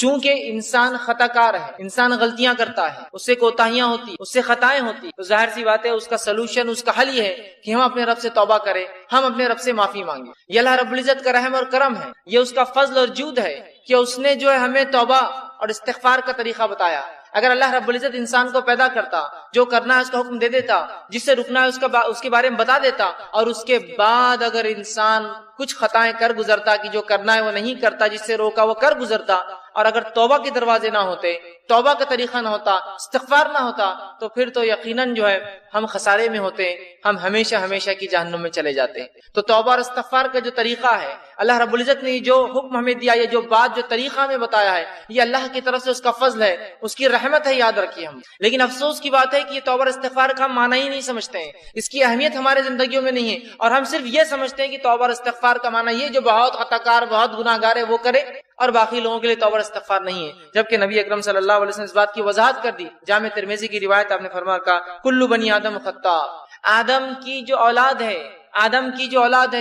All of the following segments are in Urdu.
چونکہ انسان خطا کار ہے، انسان غلطیاں کرتا ہے، اس سے کوتاہیاں ہوتی، اس سے خطائیں ہوتی، تو ظاہر سی بات ہے اس کا سلوشن، اس کا حل یہ ہے کہ ہم اپنے رب سے توبہ کریں، ہم اپنے رب سے معافی مانگیں۔ یہ اللہ رب العزت کا رحم اور کرم ہے، یہ اس کا فضل اور جود ہے کہ اس نے جو ہے ہمیں توبہ اور استغفار کا طریقہ بتایا۔ اگر اللہ رب العزت انسان کو پیدا کرتا، جو کرنا ہے اس کا حکم دے دیتا، جس سے رکنا ہے اس کے بارے میں بتا دیتا، اور اس کے بعد اگر انسان کچھ خطائیں کر گزرتا کہ جو کرنا ہے وہ نہیں کرتا، جس سے روکا وہ کر گزرتا، اور اگر توبہ کے دروازے نہ ہوتے، توبہ کا طریقہ نہ ہوتا، استغفار نہ ہوتا، تو پھر تو یقیناً جو ہے ہم خسارے میں ہوتے، ہم ہمیشہ ہمیشہ کی جہنم میں چلے جاتے۔ تو توبہ اور استغفار کا جو طریقہ ہے، اللہ رب العزت نے جو حکم ہمیں دیا، یہ جو بات، جو طریقہ ہمیں بتایا ہے، یہ اللہ کی طرف سے اس کا فضل ہے، اس کی رحمت ہے، یاد رکھیے ہم۔ لیکن افسوس کی بات ہے کہ یہ توبہ اور استغفار کا ہم معنی ہی نہیں سمجھتے ہیں، اس کی اہمیت ہمارے زندگیوں میں نہیں ہے، اور ہم صرف یہ سمجھتے ہیں کہ توبہ اور استغفار کا معنی یہ جو بہت خطا کار، بہت گناہ گار ہے وہ کرے، اور باقی لوگوں کے لیے توبہ اور استغفار نہیں ہے۔ جبکہ نبی اکرم صلی اللہ علیہ وسلم اس بات کی وضاحت کر دی۔ جامع ترمذی کی روایت آپ نے فرمایا کہا کل بنی آدم خطاء، آدم کی جو اولاد ہے،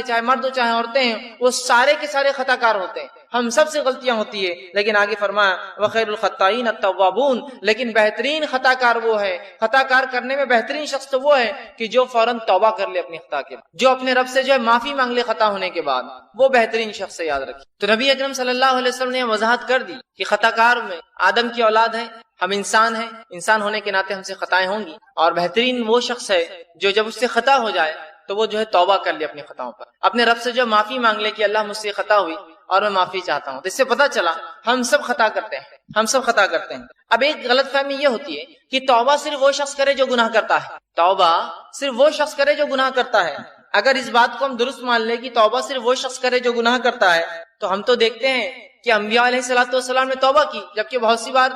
چاہے مرد ہو چاہے عورتیں ہیں، وہ سارے کے سارے خطا کار ہوتے ہیں، ہم سب سے غلطیاں ہوتی ہے۔ لیکن آگے فرمایا وخیر الخطائین التوابون، لیکن بہترین خطا کار وہ ہے، خطا کار کرنے میں بہترین شخص تو وہ ہے کہ جو فوراً توبہ کر لے اپنی خطا کے بعد، جو اپنے رب سے جو ہے معافی مانگ لے خطا ہونے کے بعد، وہ بہترین شخص ہے، یاد رکھیے۔ تو نبی اکرم صلی اللہ علیہ وسلم نے وضاحت کر دی کہ خطا کار میں آدم کی اولاد ہے، ہم انسان ہیں، انسان ہونے کے ناطے ہم سے خطائیں ہوں گی، اور بہترین وہ شخص ہے جو جب اس سے خطا ہو جائے تو وہ جو ہے توبہ کر لے اپنی خطاؤں پر، اپنے رب سے جو معافی مانگ لے کہ اللہ مجھ سے خطا ہوئی اور میں معافی چاہتا ہوں۔ تو اس سے پتہ چلا ہم سب خطا کرتے ہیں، اب ایک غلط فہمی یہ ہوتی ہے کہ توبہ صرف وہ شخص کرے جو گناہ کرتا ہے، توبہ صرف وہ شخص کرے جو گناہ کرتا ہے۔ اگر اس بات کو ہم درست مان لیں کہ توبہ صرف وہ شخص کرے جو گناہ کرتا ہے، تو ہم تو دیکھتے ہیں کہ انبیاء علیہ الصلوۃ والسلام نے توبہ کی، جبکہ بہت سی بار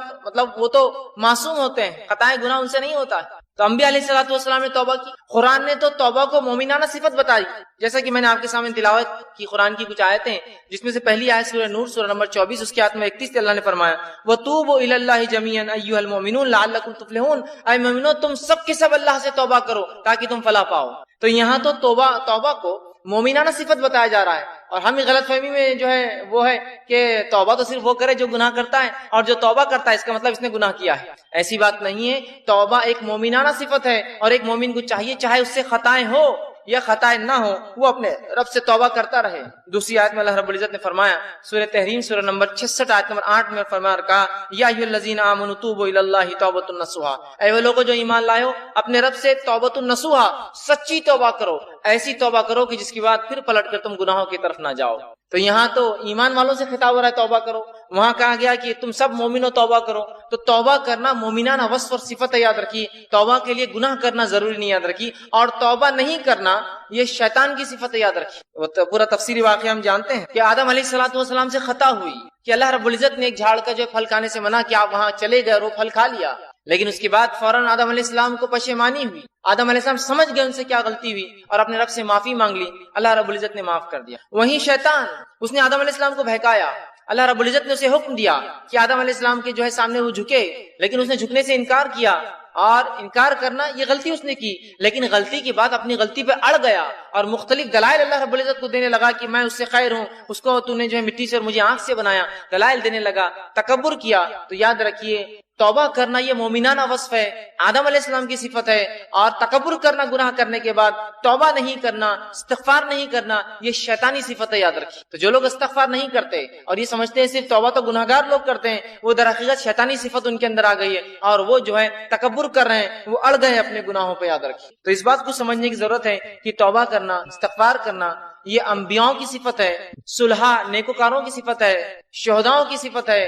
وہ تو معصوم ہوتے ہیں، خطائیں گناہ ان سے نہیں ہوتا ہے، تو انبیاء علیہ الصلوۃ والسلام نے توبہ کی۔ قرآن نے تو توبہ کو مومنانہ صفت بتائی، جیسا کہ میں نے آپ کے سامنے تلاوت کی قرآن کی کچھ آیتیں، جس میں سے پہلی آیت سورہ نور سورہ نمبر 24 اس کی آیت میں 31 سے اللہ نے فرمایا وَتُوبُوا إِلَى اللَّهِ جَمِيعًا أَيُّهَا الْمُؤْمِنُونَ لَعَلَّكُمْ تُفْلِحُونَ، اے مومنو تم سب کے سب اللہ سے توبہ کرو تاکہ تم فلاح پاؤ۔ تو یہاں تو توبہ کو مومنانہ صفت بتایا جا رہا ہے، اور ہم غلط فہمی میں جو ہے وہ ہے کہ توبہ تو صرف وہ کرے جو گناہ کرتا ہے، اور جو توبہ کرتا ہے اس کا مطلب اس نے گناہ کیا ہے۔ ایسی بات نہیں ہے، توبہ ایک مومنانہ صفت ہے، اور ایک مومن کو چاہیے چاہے اس سے خطائیں ہو یا خطائیں نہ ہو، وہ اپنے رب سے توبہ کرتا رہے۔ دوسری آیت میں اللہ رب العزت نے فرمایا سورہ تحریم سورہ نمبر 66 آیت نمبر 8 میں فرمایا کہا یا ایھا الذین آمنوا توبوا الی اللہ توبۃ نصوحا، اے وہ لوگوں جو ایمان لائے ہو اپنے رب سے توبۃ نصوحا، سچی توبہ کرو، ایسی توبہ کرو کہ جس کے بعد پھر پلٹ کر تم گناہوں کی طرف نہ جاؤ۔ تو یہاں تو ایمان والوں سے خطاب ہو رہا ہے توبہ کرو، وہاں کہا گیا کہ تم سب مومنو توبہ کرو۔ تو توبہ کرنا مومنانہ وصف اور صفت ہے، یاد رکھیے۔ توبہ کے لیے گناہ کرنا ضروری نہیں، یاد رکھیے، اور توبہ نہیں کرنا یہ شیطان کی صفت ہے، یاد رکھیے۔ پورا تفصیلی واقعہ ہم جانتے ہیں کہ آدم علیہ السلام سے خطا ہوئی کہ اللہ رب العزت نے ایک جھاڑ کا جو پھل کھانے سے منع کیا، آپ وہاں چلے گئے اور وہ پھل کھا لیا، لیکن اس کے بعد فوراً آدم علیہ السلام کو پشیمانی ہوئی، آدم علیہ السلام سمجھ گئے ان سے کیا غلطی ہوئی اور اپنے رب سے معافی مانگ لی، اللہ رب العزت نے معاف کر دیا۔ وہیں شیطان، اس نے آدم علیہ السلام کو بہکایا، اللہ رب العزت نے اسے حکم دیا کہ آدم علیہ السلام کے جو ہے سامنے وہ جھکے، لیکن اس نے جھکنے سے انکار کیا، اور انکار کرنا یہ غلطی اس نے کی، لیکن غلطی کے بعد اپنی غلطی پہ اڑ گیا اور مختلف دلائل اللہ رب العزت کو دینے لگا کہ میں اس سے خیر ہوں، اس کو تو نے جو ہے مٹی سے اور مجھے آنکھ سے بنایا، دلائل دینے لگا، تکبر کیا۔ تو یاد رکھیے توبہ کرنا یہ مومنانہ وصف ہے، آدم علیہ السلام کی صفت ہے، اور تکبر کرنا گناہ کرنے کے بعد توبہ نہیں کرنا، استغفار نہیں کرنا، یہ شیطانی صفت ہے، یاد رکھیے۔ تو جو لوگ استغفار نہیں کرتے اور یہ سمجھتے ہیں صرف توبہ تو گناہگار لوگ کرتے ہیں، وہ در حقیقت شیطانی صفت ان کے اندر آ گئی ہے، اور وہ جو ہے تکبر کر رہے ہیں، وہ اڑ گئے اپنے گناہوں پہ، یاد رکھیے۔ تو اس بات کو سمجھنے کی ضرورت ہے کہ توبہ کرنا، استغفار کرنا یہ انبیاؤں کی صفت ہے، صلحاء نیکوکاروں کی صفت ہے، شہداؤں کی صفت ہے،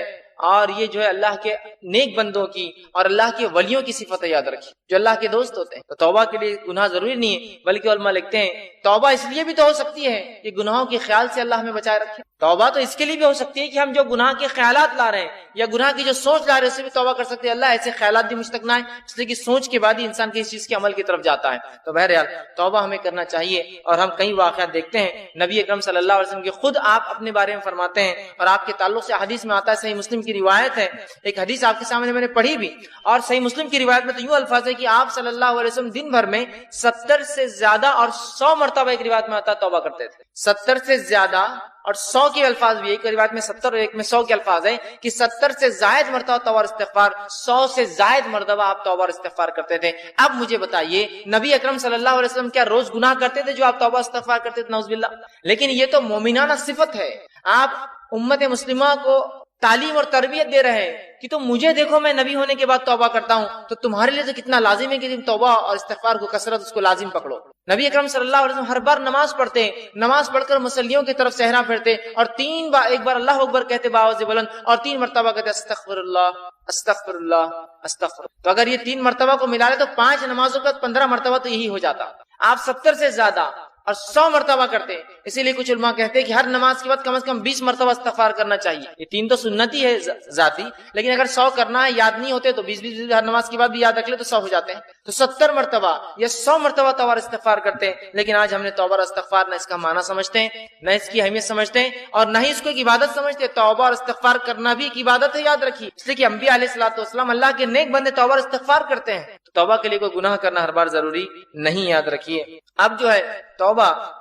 اور یہ جو ہے اللہ کے نیک بندوں کی اور اللہ کے ولیوں کی صفت ہے، یاد رکھیے، جو اللہ کے دوست ہوتے ہیں۔ تو توبہ کے لیے گناہ ضروری نہیں ہے، بلکہ علماء لکھتے ہیں توبہ اس لیے بھی تو ہو سکتی ہے کہ گناہوں کے خیال سے اللہ ہمیں بچائے رکھے۔ توبہ تو اس کے لیے بھی ہو سکتی ہے کہ ہم جو گناہ کے خیالات لا رہے ہیں یا گناہ کی جو سوچ لا رہے ہیں اس سے بھی توبہ کر سکتے ہیں، اللہ ایسے خیالات بھی مجھ تک نہ آئے، اس لیے کہ سوچ کے بعد ہی انسان کسی چیز کے عمل کی طرف جاتا ہے۔ تو بہرحال توبہ ہمیں کرنا چاہیے، اور ہم کئی واقعات دیکھتے ہیں نبی اکرم صلی اللہ علیہ وسلم کے خود آپ اپنے بارے میں فرماتے ہیں، اور آپ کے تعلق سے حدیث میں آتا ہے، صحیح مسلم کی روایت ہے، ایک حدیث آپ کے سامنے میں نے پڑھی بھی، اور صحیح مسلم کی روایت میں تو یوں الفاظ ہے کہ آپ صلی اللہ علیہ وسلم دن بھر میں 70 سے زیادہ اور 100 مرتبہ ایک روایت میں آتا توبہ کرتے تھے، 70 سے زیادہ اور 100 کے الفاظ بھی، ایک روایت میں 70 اور ایک میں 100 کے الفاظ ہیں کہ 70 سے زائد مرتبہ توبہ اور استغفار، 100 سے زائد مرتبہ آپ توبہ اور استغفار کرتے تھے۔ اب مجھے بتائیے نبی اکرم صلی اللہ علیہ وسلم کیا روز گناہ کرتے تھے جو آپ توبہ استغفار کرتے تھے؟ نعوذ باللہ۔ لیکن یہ تو مومنانہ صفت ہے، آپ امت مسلمہ کو تعلیم اور تربیت دے رہے ہیں کہ تم مجھے دیکھو میں نبی ہونے کے بعد توبہ کرتا ہوں، تو تمہارے لیے تو کتنا لازم ہے کہ تم توبہ اور استغفار کو کثرت اس کو لازم پکڑو۔ نبی اکرم صلی اللہ علیہ وسلم ہر بار نماز پڑھتے ہیں، نماز پڑھ کر مصلیوں کی طرف صحرا پھرتے اور 3 بار، ایک بار اللہ اکبر کہتے بآواز بلند اور 3 مرتبہ کہتے استغفر اللہ استغفر اللہ استغفر۔ تو اگر یہ 3 مرتبہ کو ملا لے تو 5 نمازوں کا 15 مرتبہ تو یہی ہو جاتا۔ آپ 70 سے زیادہ اور 100 مرتبہ کرتے ہیں، اسی لیے کچھ علماء کہتے ہیں کہ ہر نماز کے بعد کم از کم 20 مرتبہ استغفار کرنا چاہیے۔ یہ 3 تو سنتی ہے ذاتی، لیکن اگر 100 کرنا ہے، یاد نہیں ہوتے تو 20 ہر نماز کے بعد بھی یاد رکھ لے تو 100 ہو جاتے ہیں، تو 70 مرتبہ یا 100 مرتبہ توبہ اور استغفار کرتے ہیں۔ لیکن آج ہم نے توبہ اور استغفار نہ اس کا معنی سمجھتے ہیں، نہ اس کی اہمیت سمجھتے ہیں، اور نہ ہی اس کو ایک عبادت سمجھتے۔ توبہ اور استغفار کرنا بھی ایک عبادت ہے، یاد رکھیے، اس لیے کہ انبیاء علیہ الصلوۃ والسلام اللہ کے نیک بندے توبہ اور استغفار کرتے ہیں، تو توبہ کے لیے کوئی گناہ کرنا ہر بار ضروری نہیں، یاد رکھیے۔ اب جو ہے توبہ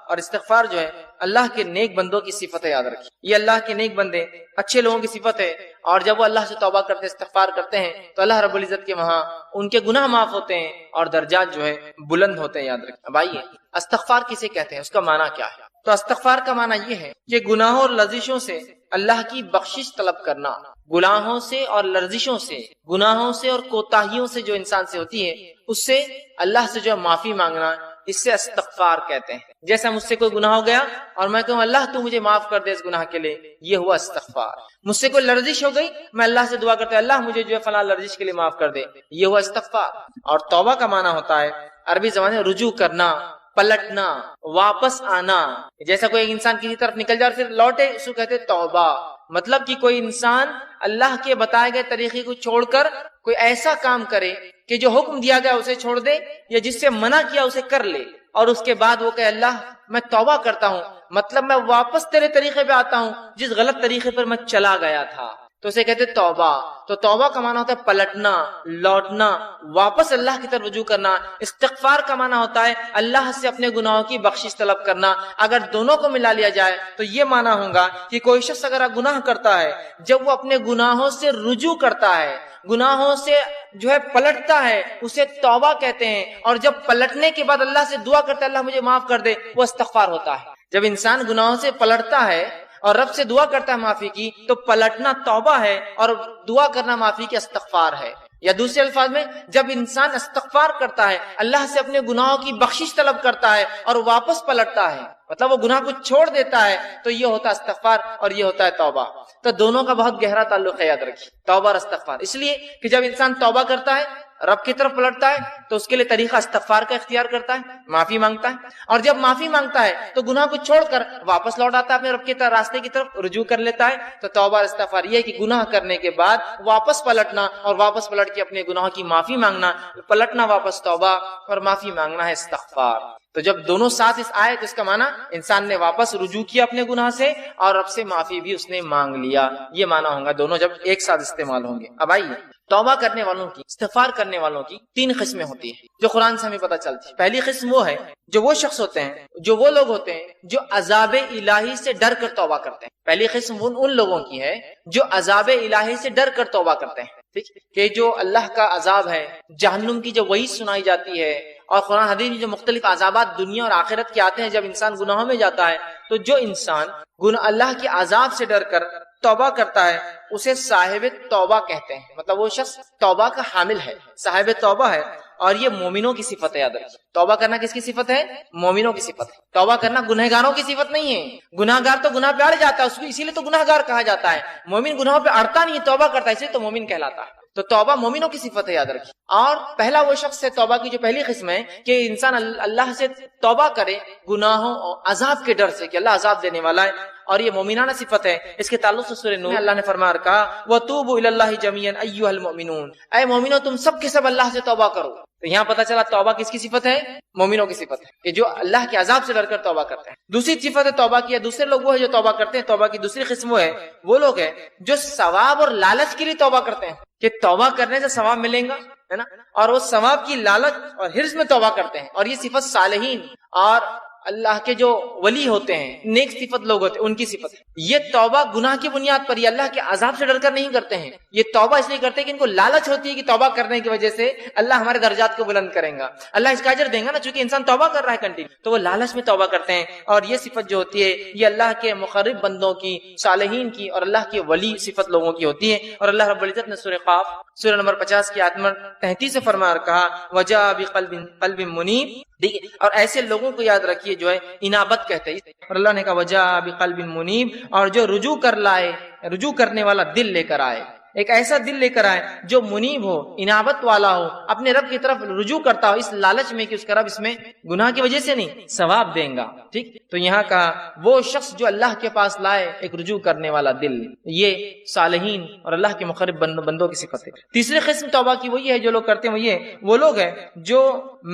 اور استغفار جو ہے اللہ کے نیک بندوں کی صفت ہے، یاد رکھیے، یہ اللہ کے نیک بندے اچھے لوگوں کی صفت ہے، اور جب وہ اللہ سے توبہ کرتے ہیں، استغفار کرتے ہیں، تو اللہ رب العزت کے وہاں ان کے گناہ معاف ہوتے ہیں اور درجات جو ہے بلند ہوتے ہیں، یاد رکھیے۔ اب آئیے استغفار کسے کہتے ہیں، اس کا معنی کیا ہے؟ تو استغفار کا معنی یہ ہے کہ گناہوں اور لرزشوں سے اللہ کی بخشش طلب کرنا، گناہوں سے اور لرزشوں سے، گناہوں سے اور کوتاہیوں سے جو انسان سے ہوتی ہے، اس سے اللہ سے جو ہے معافی مانگنا، اس سے استغفار کہتے ہیں۔ جیسا مجھ سے کوئی گناہ ہو گیا اور میں کہوں اللہ تو مجھے معاف کر دے اس گناہ کے لیے، یہ ہوا استغفار۔ مجھ سے کوئی لرزش ہو گئی، میں اللہ سے دعا کرتا ہوں اللہ مجھے جو ہے فلاں لرزش کے لیے معاف کر دے، یہ ہوا استغفار۔ اور توبہ کا معنی ہوتا ہے عربی زبان میں رجوع کرنا، پلٹنا، واپس آنا۔ جیسا کوئی انسان کسی طرف نکل جائے اور پھر لوٹے، اس کو کہتے توبہ۔ مطلب کہ کوئی انسان اللہ کے بتائے گئے طریقے کو چھوڑ کر کوئی ایسا کام کرے کہ جو حکم دیا گیا اسے چھوڑ دے، یا جس سے منع کیا اسے کر لے، اور اس کے بعد وہ کہ اللہ میں توبہ کرتا ہوں، مطلب میں واپس تیرے طریقے پہ آتا ہوں جس غلط طریقے پر میں چلا گیا تھا، تو اسے کہتے توبہ۔ تو توبہ کا معنی ہوتا ہے پلٹنا، لوٹنا، واپس اللہ کی طرف رجوع کرنا۔ استغفار کا معنی ہوتا ہے اللہ سے اپنے گناہوں کی بخشش طلب کرنا۔ اگر دونوں کو ملا لیا جائے تو یہ معنی ہوگا کہ کوئی شخص اگر گناہ کرتا ہے، جب وہ اپنے گناہوں سے رجوع کرتا ہے، گناہوں سے جو ہے پلٹتا ہے، اسے توبہ کہتے ہیں، اور جب پلٹنے کے بعد اللہ سے دعا کرتا ہے اللہ مجھے معاف کر دے، وہ استغفار ہوتا ہے۔ جب انسان گناہوں سے پلٹتا ہے اور رب سے دعا کرتا ہے معافی کی، تو پلٹنا توبہ ہے اور دعا کرنا معافی کی استغفار ہے۔ یا دوسرے الفاظ میں جب انسان استغفار کرتا ہے، اللہ سے اپنے گناہوں کی بخشش طلب کرتا ہے اور واپس پلٹتا ہے، مطلب وہ گناہ کو چھوڑ دیتا ہے، تو یہ ہوتا ہے استغفار اور یہ ہوتا ہے توبہ۔ تو دونوں کا بہت گہرا تعلق ہے، یاد رکھیے، توبہ اور استغفار۔ اس لیے کہ جب انسان توبہ کرتا ہے، رب کی طرف پلٹتا ہے، تو اس کے لیے طریقہ استغفار کا اختیار کرتا ہے، معافی مانگتا ہے، اور جب معافی مانگتا ہے تو گناہ کو چھوڑ کر واپس لوٹ آتا ہے اپنے رب کے راستے کی طرف، رجوع کر لیتا ہے۔ تو توبہ اور استغفار یہ ہے کہ گناہ کرنے کے بعد واپس پلٹنا، اور واپس پلٹ کے اپنے گناہوں کی معافی مانگنا، پلٹنا واپس توبہ اور معافی مانگنا ہے استغفار۔ تو جب دونوں ساتھ اس آئے تو اس کا معنی انسان نے واپس رجوع کیا اپنے گناہ سے، اور رب سے معافی بھی اس نے مانگ لیا، یہ معنی ہوگا دونوں جب ایک ساتھ استعمال ہوں گے۔ اب آئیے توبہ کرنے والوں کی، استغفار کرنے والوں کی 3 قسمیں ہوتی ہیں جو قرآن سے ہمیں پتہ چلتی ہے۔ پہلی قسم وہ ہے جو وہ شخص ہوتے ہیں، جو وہ لوگ ہوتے ہیں جو عذاب الہی سے ڈر کر توبہ کرتے ہیں۔ پہلی قسم ان لوگوں کی ہے جو عذاب الہی سے ڈر کر توبہ کرتے ہیں، ٹھیک، کہ جو اللہ کا عذاب ہے، جہنم کی جو وعید سنائی جاتی ہے، اور قرآن حدیث میں جو مختلف عذابات دنیا اور آخرت کے آتے ہیں، جب انسان گناہوں میں جاتا ہے، تو جو انسان اللہ کے عذاب سے ڈر کر توبہ کرتا ہے اسے صاحب توبہ کہتے ہیں۔ مطلب وہ شخص توبہ کا حامل ہے، صاحب توبہ ہے، اور یہ مومنوں کی صفت ہے، یاد رکھیے۔ توبہ کرنا کس کی صفت ہے؟ مومنوں کی صفت ہے۔ توبہ کرنا گنہگاروں کی صفت نہیں ہے۔ گناہگار تو گناہ پہ اڑ جاتا ہے، اس کو اسی لیے تو گناہگار کہا جاتا ہے۔ مومن گناہوں پہ اڑتا نہیں، توبہ کرتا ہے، اس لیے تو مومن کہلاتا ہے۔ تو توبہ مومنوں کی صفت ہے، یاد رکھیے۔ اور پہلا وہ شخص ہے، توبہ کی جو پہلی قسم ہے کہ انسان اللہ سے توبہ کرے گناہوں اور عذاب کے ڈر سے کہ اللہ عذاب دینے والا ہے، اور یہ مومنانہ صفت ہے۔ اس کے تعلق سے سورہ نور اللہ نے فرمایا کہا وَتُوبُوا إِلَى اللَّهِ جَمِيعًا أَيُّهَا الْمُؤْمِنُونَ، اے مومنوں تم سب کے سب اللہ سے توبہ کرو۔ تو یہاں پتہ چلا توبہ کس کی صفت ہے؟ مومنوں کی صفت ہے، کہ جو اللہ کے عذاب سے ڈر کر توبہ کرتے ہیں۔ دوسری صفت ہے توبہ کی، دوسرے لوگ وہ ہے جو توبہ کرتے ہیں۔ توبہ کی دوسری قسم وہ لوگ ہیں جو ثواب اور لالچ کے لیے توبہ کرتے ہیں، کہ توبہ کرنے سے ثواب ملے گا، ہے نا، اور وہ ثواب کی لالچ اور حرص میں توبہ کرتے ہیں، اور یہ صفت صالحین اور اللہ کے جو ولی ہوتے ہیں، نیک صفت لوگ ہوتے ہیں، ان کی صفت ہے۔ یہ توبہ گناہ کی بنیاد پر، یہ اللہ کے عذاب سے ڈر کر نہیں کرتے ہیں، یہ توبہ اس لیے کرتے ہیں کہ ان کو لالچ ہوتی ہے کہ توبہ کرنے کی وجہ سے اللہ ہمارے درجات کو بلند کریں گا، اللہ اس کا اجر دیں گا نا، چونکہ انسان توبہ کر رہا ہے کنٹینیو، تو وہ لالچ میں توبہ کرتے ہیں۔ اور یہ صفت جو ہوتی ہے یہ اللہ کے مقرب بندوں کی، صالحین کی اور اللہ کے ولی صفت لوگوں کی ہوتی ہے۔ اور اللہ رب العزت نے سورہ قاف سورہ نمبر 50 کی آیت نمبر 33 سے فرما اور کہا وجاء بقلب منیب، اور ایسے لوگوں کو یاد رکھیے جو ہے انابت کہتے ہیں، اور اللہ نے کہا وجاء بقلب منیب، اور جو رجوع کر لائے، رجوع کرنے والا دل لے کر آئے، ایک ایسا دل لے کر آئے جو منیب ہو، انابت والا ہو، اپنے رب کی طرف رجوع کرتا ہو، اس لالچ میں کہ اس کا رب اس میں گناہ کی وجہ سے نہیں ثواب دیں گا۔ ٹھیک، تو یہاں کا وہ شخص جو اللہ کے پاس لائے ایک رجوع کرنے والا دل، یہ صالحین اور اللہ کے مقرب بندوں کی صفت ہے۔ تیسری قسم توبہ کی وہی ہے جو لوگ کرتے ہیں، وہ لوگ ہیں جو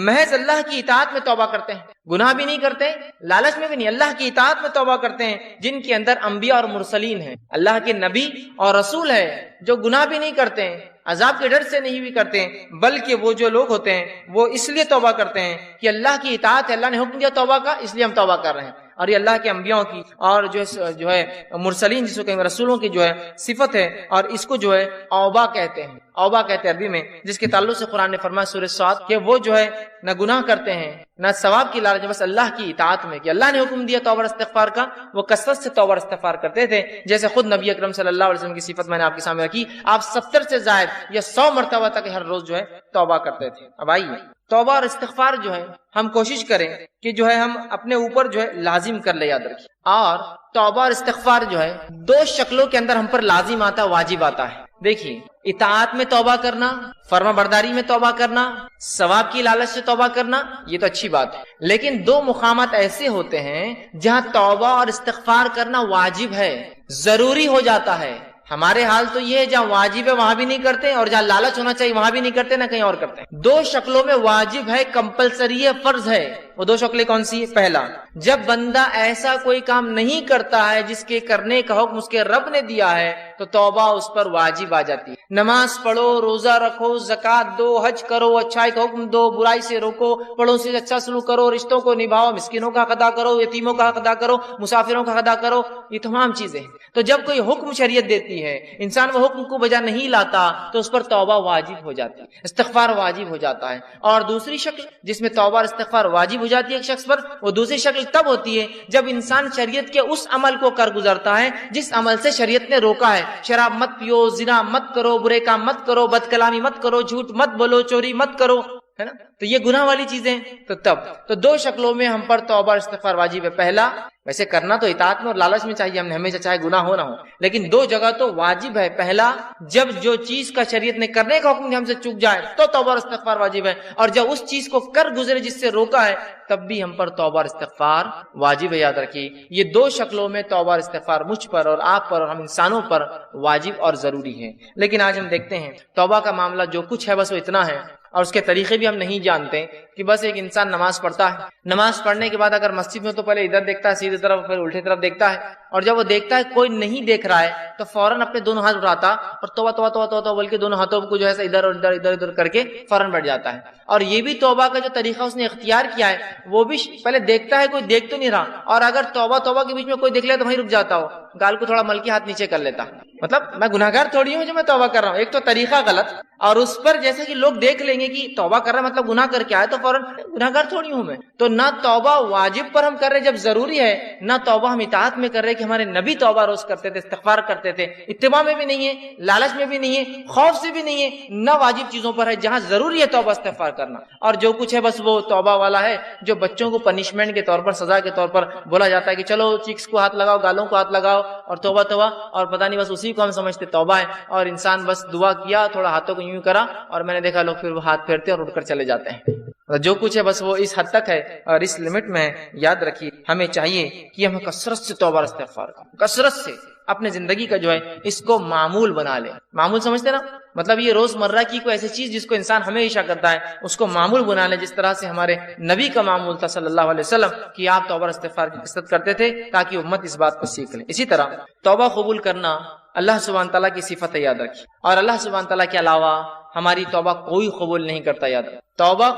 محض اللہ کی اطاعت میں توبہ کرتے ہیں، گناہ بھی نہیں کرتے، لالچ میں بھی نہیں، اللہ کی اطاعت میں توبہ کرتے ہیں، جن کے اندر انبیاء اور مرسلین ہیں، اللہ کے نبی اور رسول ہے، جو گناہ بھی نہیں کرتے ہیں، عذاب کے ڈر سے نہیں بھی کرتے ہیں، بلکہ وہ جو لوگ ہوتے ہیں وہ اس لیے توبہ کرتے ہیں کہ اللہ کی اطاعت ہے، اللہ نے حکم دیا توبہ کا، اس لیے ہم توبہ کر رہے ہیں۔ اور یہ اللہ کے انبیاء کی اور جو ہے مرسلین جس کو کہیں رسولوں کی جو ہے صفت ہے، اور اس کو جو ہے اوبا کہتے ہیں، اوبا کہتے ہیں عربی میں، جس کے تعلق سے قرآن نے فرمایا سورہ صاد کہ وہ جو ہے نہ گناہ کرتے ہیں نہ ثواب کی لالچ، بس اللہ کی اطاعت میں، کہ اللہ نے حکم دیا توبہ استغفار کا، وہ کثرت سے توبہ استغفار کرتے تھے۔ جیسے خود نبی اکرم صلی اللہ علیہ وسلم کی صفت میں نے آپ کے سامنے رکھی، آپ 70 سے زائد یا 100 مرتبہ تک ہر روز جو ہے توبہ کرتے تھے۔ اب آئیے توبہ اور استغفار جو ہے ہم کوشش کریں کہ جو ہے ہم اپنے اوپر جو ہے لازم کر لے، یاد رکھیں۔ اور توبہ اور استغفار جو ہے دو شکلوں کے اندر ہم پر لازم آتا، واجب آتا ہے۔ دیکھیے، اطاعت میں توبہ کرنا، فرما برداری میں توبہ کرنا، ثواب کی لالچ سے توبہ کرنا، یہ تو اچھی بات ہے، لیکن دو مقامات ایسے ہوتے ہیں جہاں توبہ اور استغفار کرنا واجب ہے، ضروری ہو جاتا ہے۔ ہمارے حال تو یہ ہے جہاں واجب ہے وہاں بھی نہیں کرتے، اور جہاں لالچ ہونا چاہیے وہاں بھی نہیں کرتے، نہ کہیں اور کرتے ہیں۔ دو شکلوں میں واجب ہے، کمپلسری ہے، فرض ہے۔ وہ دو شکلیں کون سی ہے؟ پہلا، جب بندہ ایسا کوئی کام نہیں کرتا ہے جس کے کرنے کا حکم اس کے رب نے دیا ہے تو توبہ اس پر واجب آ جاتی ہے۔ نماز پڑھو، روزہ رکھو، زکوٰۃ دو، حج کرو، اچھائی کا حکم دو، برائی سے روکو، پڑوسی سے اچھا سلوک کرو، رشتوں کو نبھاؤ، مسکینوں کا حق ادا کرو، یتیموں کا حق ادا کرو، مسافروں کا حق ادا کرو، یہ تمام چیزیں۔ تو جب کوئی حکم شریعت دیتی ہے، انسان وہ حکم کو بجا نہیں لاتا تو اس پر توبہ واجب ہو جاتی ہے، استغفار واجب ہو جاتا ہے۔ اور دوسری شکل جس میں توبہ اور استغفار واجب ہو جاتی ہے ایک شخص پر، وہ دوسری شکل تب ہوتی ہے جب انسان شریعت کے اس عمل کو کر گزرتا ہے جس عمل سے شریعت نے روکا ہے۔ شراب مت پیو، زنا مت کرو، برے کام مت کرو، بد کلامی مت کرو، جھوٹ مت بولو، چوری مت کرو، ہے نا؟ تو یہ گناہ والی چیزیں، تو تب تو دو شکلوں میں ہم پر توبہ اور استغفار واجب ہے۔ پہلا، ویسے کرنا تو اطاعت میں اور لالچ میں چاہیے ہمیں ہمیشہ، چاہے گناہ ہو نہ ہو، لیکن دو جگہ تو واجب ہے۔ پہلا، جب جو چیز کا شریعت نے کرنے کا حکم ہم سے چوک جائے تو توبہ اور استغفار واجب ہے، اور جب اس چیز کو کر گزرے جس سے روکا ہے تب بھی ہم پر توبہ اور استغفار واجب ہے۔ یاد رکھیے، یہ دو شکلوں میں توبہ اور استغفار مجھ پر اور آپ پر اور ہم انسانوں پر واجب اور ضروری ہے۔ لیکن آج ہم دیکھتے ہیں توبہ کا معاملہ جو کچھ ہے بس وہ اتنا ہے، اور اس کے طریقے بھی ہم نہیں جانتے کہ بس ایک انسان نماز پڑھتا ہے، نماز پڑھنے کے بعد اگر مسجد میں تو پہلے ادھر دیکھتا ہے سیدھے طرف، پھر الٹے طرف دیکھتا ہے، اور جب وہ دیکھتا ہے کوئی نہیں دیکھ رہا ہے تو فوراً اپنے دونوں ہاتھ اٹھاتا اور توبہ توبہ توبہ توبہ بول کے دونوں ہاتھوں کو جو ہے ادھر اور ادھر ادھر ادھر کر کے فوراً بیٹھ جاتا ہے۔ اور یہ بھی توبہ کا جو طریقہ اس نے اختیار کیا ہے وہ بھی پہلے دیکھتا ہے، کوئی دیکھ تو نہیں رہا، اور اگر توبہ توبہ کے بیچ میں کوئی دیکھ لے تو وہیں رک جاتا ہو، گال کو تھوڑا مل کے ہاتھ نیچے کر لیتا، مطلب میں گناہگار تھوڑی ہوں جو میں توبہ کر رہا ہوں۔ ایک تو طریقہ غلط، اور اس پر جیسے کہ لوگ دیکھ لیں گے کہ توبہ کر رہا ہے مطلب گناہ کر کے آئے تو فوراً گناہگار تھوڑی ہوں میں۔ تو نہ توبہ واجب پر ہم کر رہے جب ضروری ہے، نہ توبہ ہم اطاعت میں کر رہے کہ ہمارے نبی توبہ روز کرتے تھے، استغفار کرتے تھے، اتباع میں بھی نہیں ہے، لالچ میں بھی نہیں ہے، خوف سے بھی نہیں ہے، نہ واجب چیزوں پر ہے جہاں ضروری ہے توبہ استغفار کرنا۔ اور جو کچھ ہے بس وہ توبہ والا ہے جو بچوں کو پنشمنٹ کے طور پر، سزا کے طور پر بولا جاتا ہے کہ چلو چیکس کو ہاتھ لگاؤ، گالوں کو ہاتھ لگاؤ اور توبہ توبہ، اور پتہ نہیں بس اسی کو ہم سمجھتے توبہ ہے، اور انسان بس دعا کیا، تھوڑا ہاتھوں کو یوں کرا، اور میں نے دیکھا لوگ پھر وہ ہاتھ پھیرتے اور اٹھ کر چلے جاتے ہیں۔ جو کچھ ہے بس وہ اس حد تک ہے اور اس لمٹ میں۔ یاد رکھیے ہمیں چاہیے کہ ہم کثرت سے توبہ استغفار کریں، کثرت سے اپنے زندگی کا جو ہے اس کو معمول بنا لیں۔ معمول سمجھتے نا، مطلب یہ روز مرہ کی کوئی ایسی چیز جس کو انسان ہمیشہ کرتا ہے اس کو معمول بنا لیں، جس طرح سے ہمارے نبی کا معمول تھا صلی اللہ علیہ وسلم کہ آپ توبہ استغفار کی کثرت کرتے تھے تاکہ امت اس بات کو سیکھ لیں۔ اسی طرح توبہ قبول کرنا اللہ سبحانہ تعالیٰ کی صفت ہے، یاد رکھیے، اور اللہ سبحانہ تعالیٰ کے علاوہ ہماری توبہ کوئی قبول نہیں کرتا. یاد رکھ، توبہ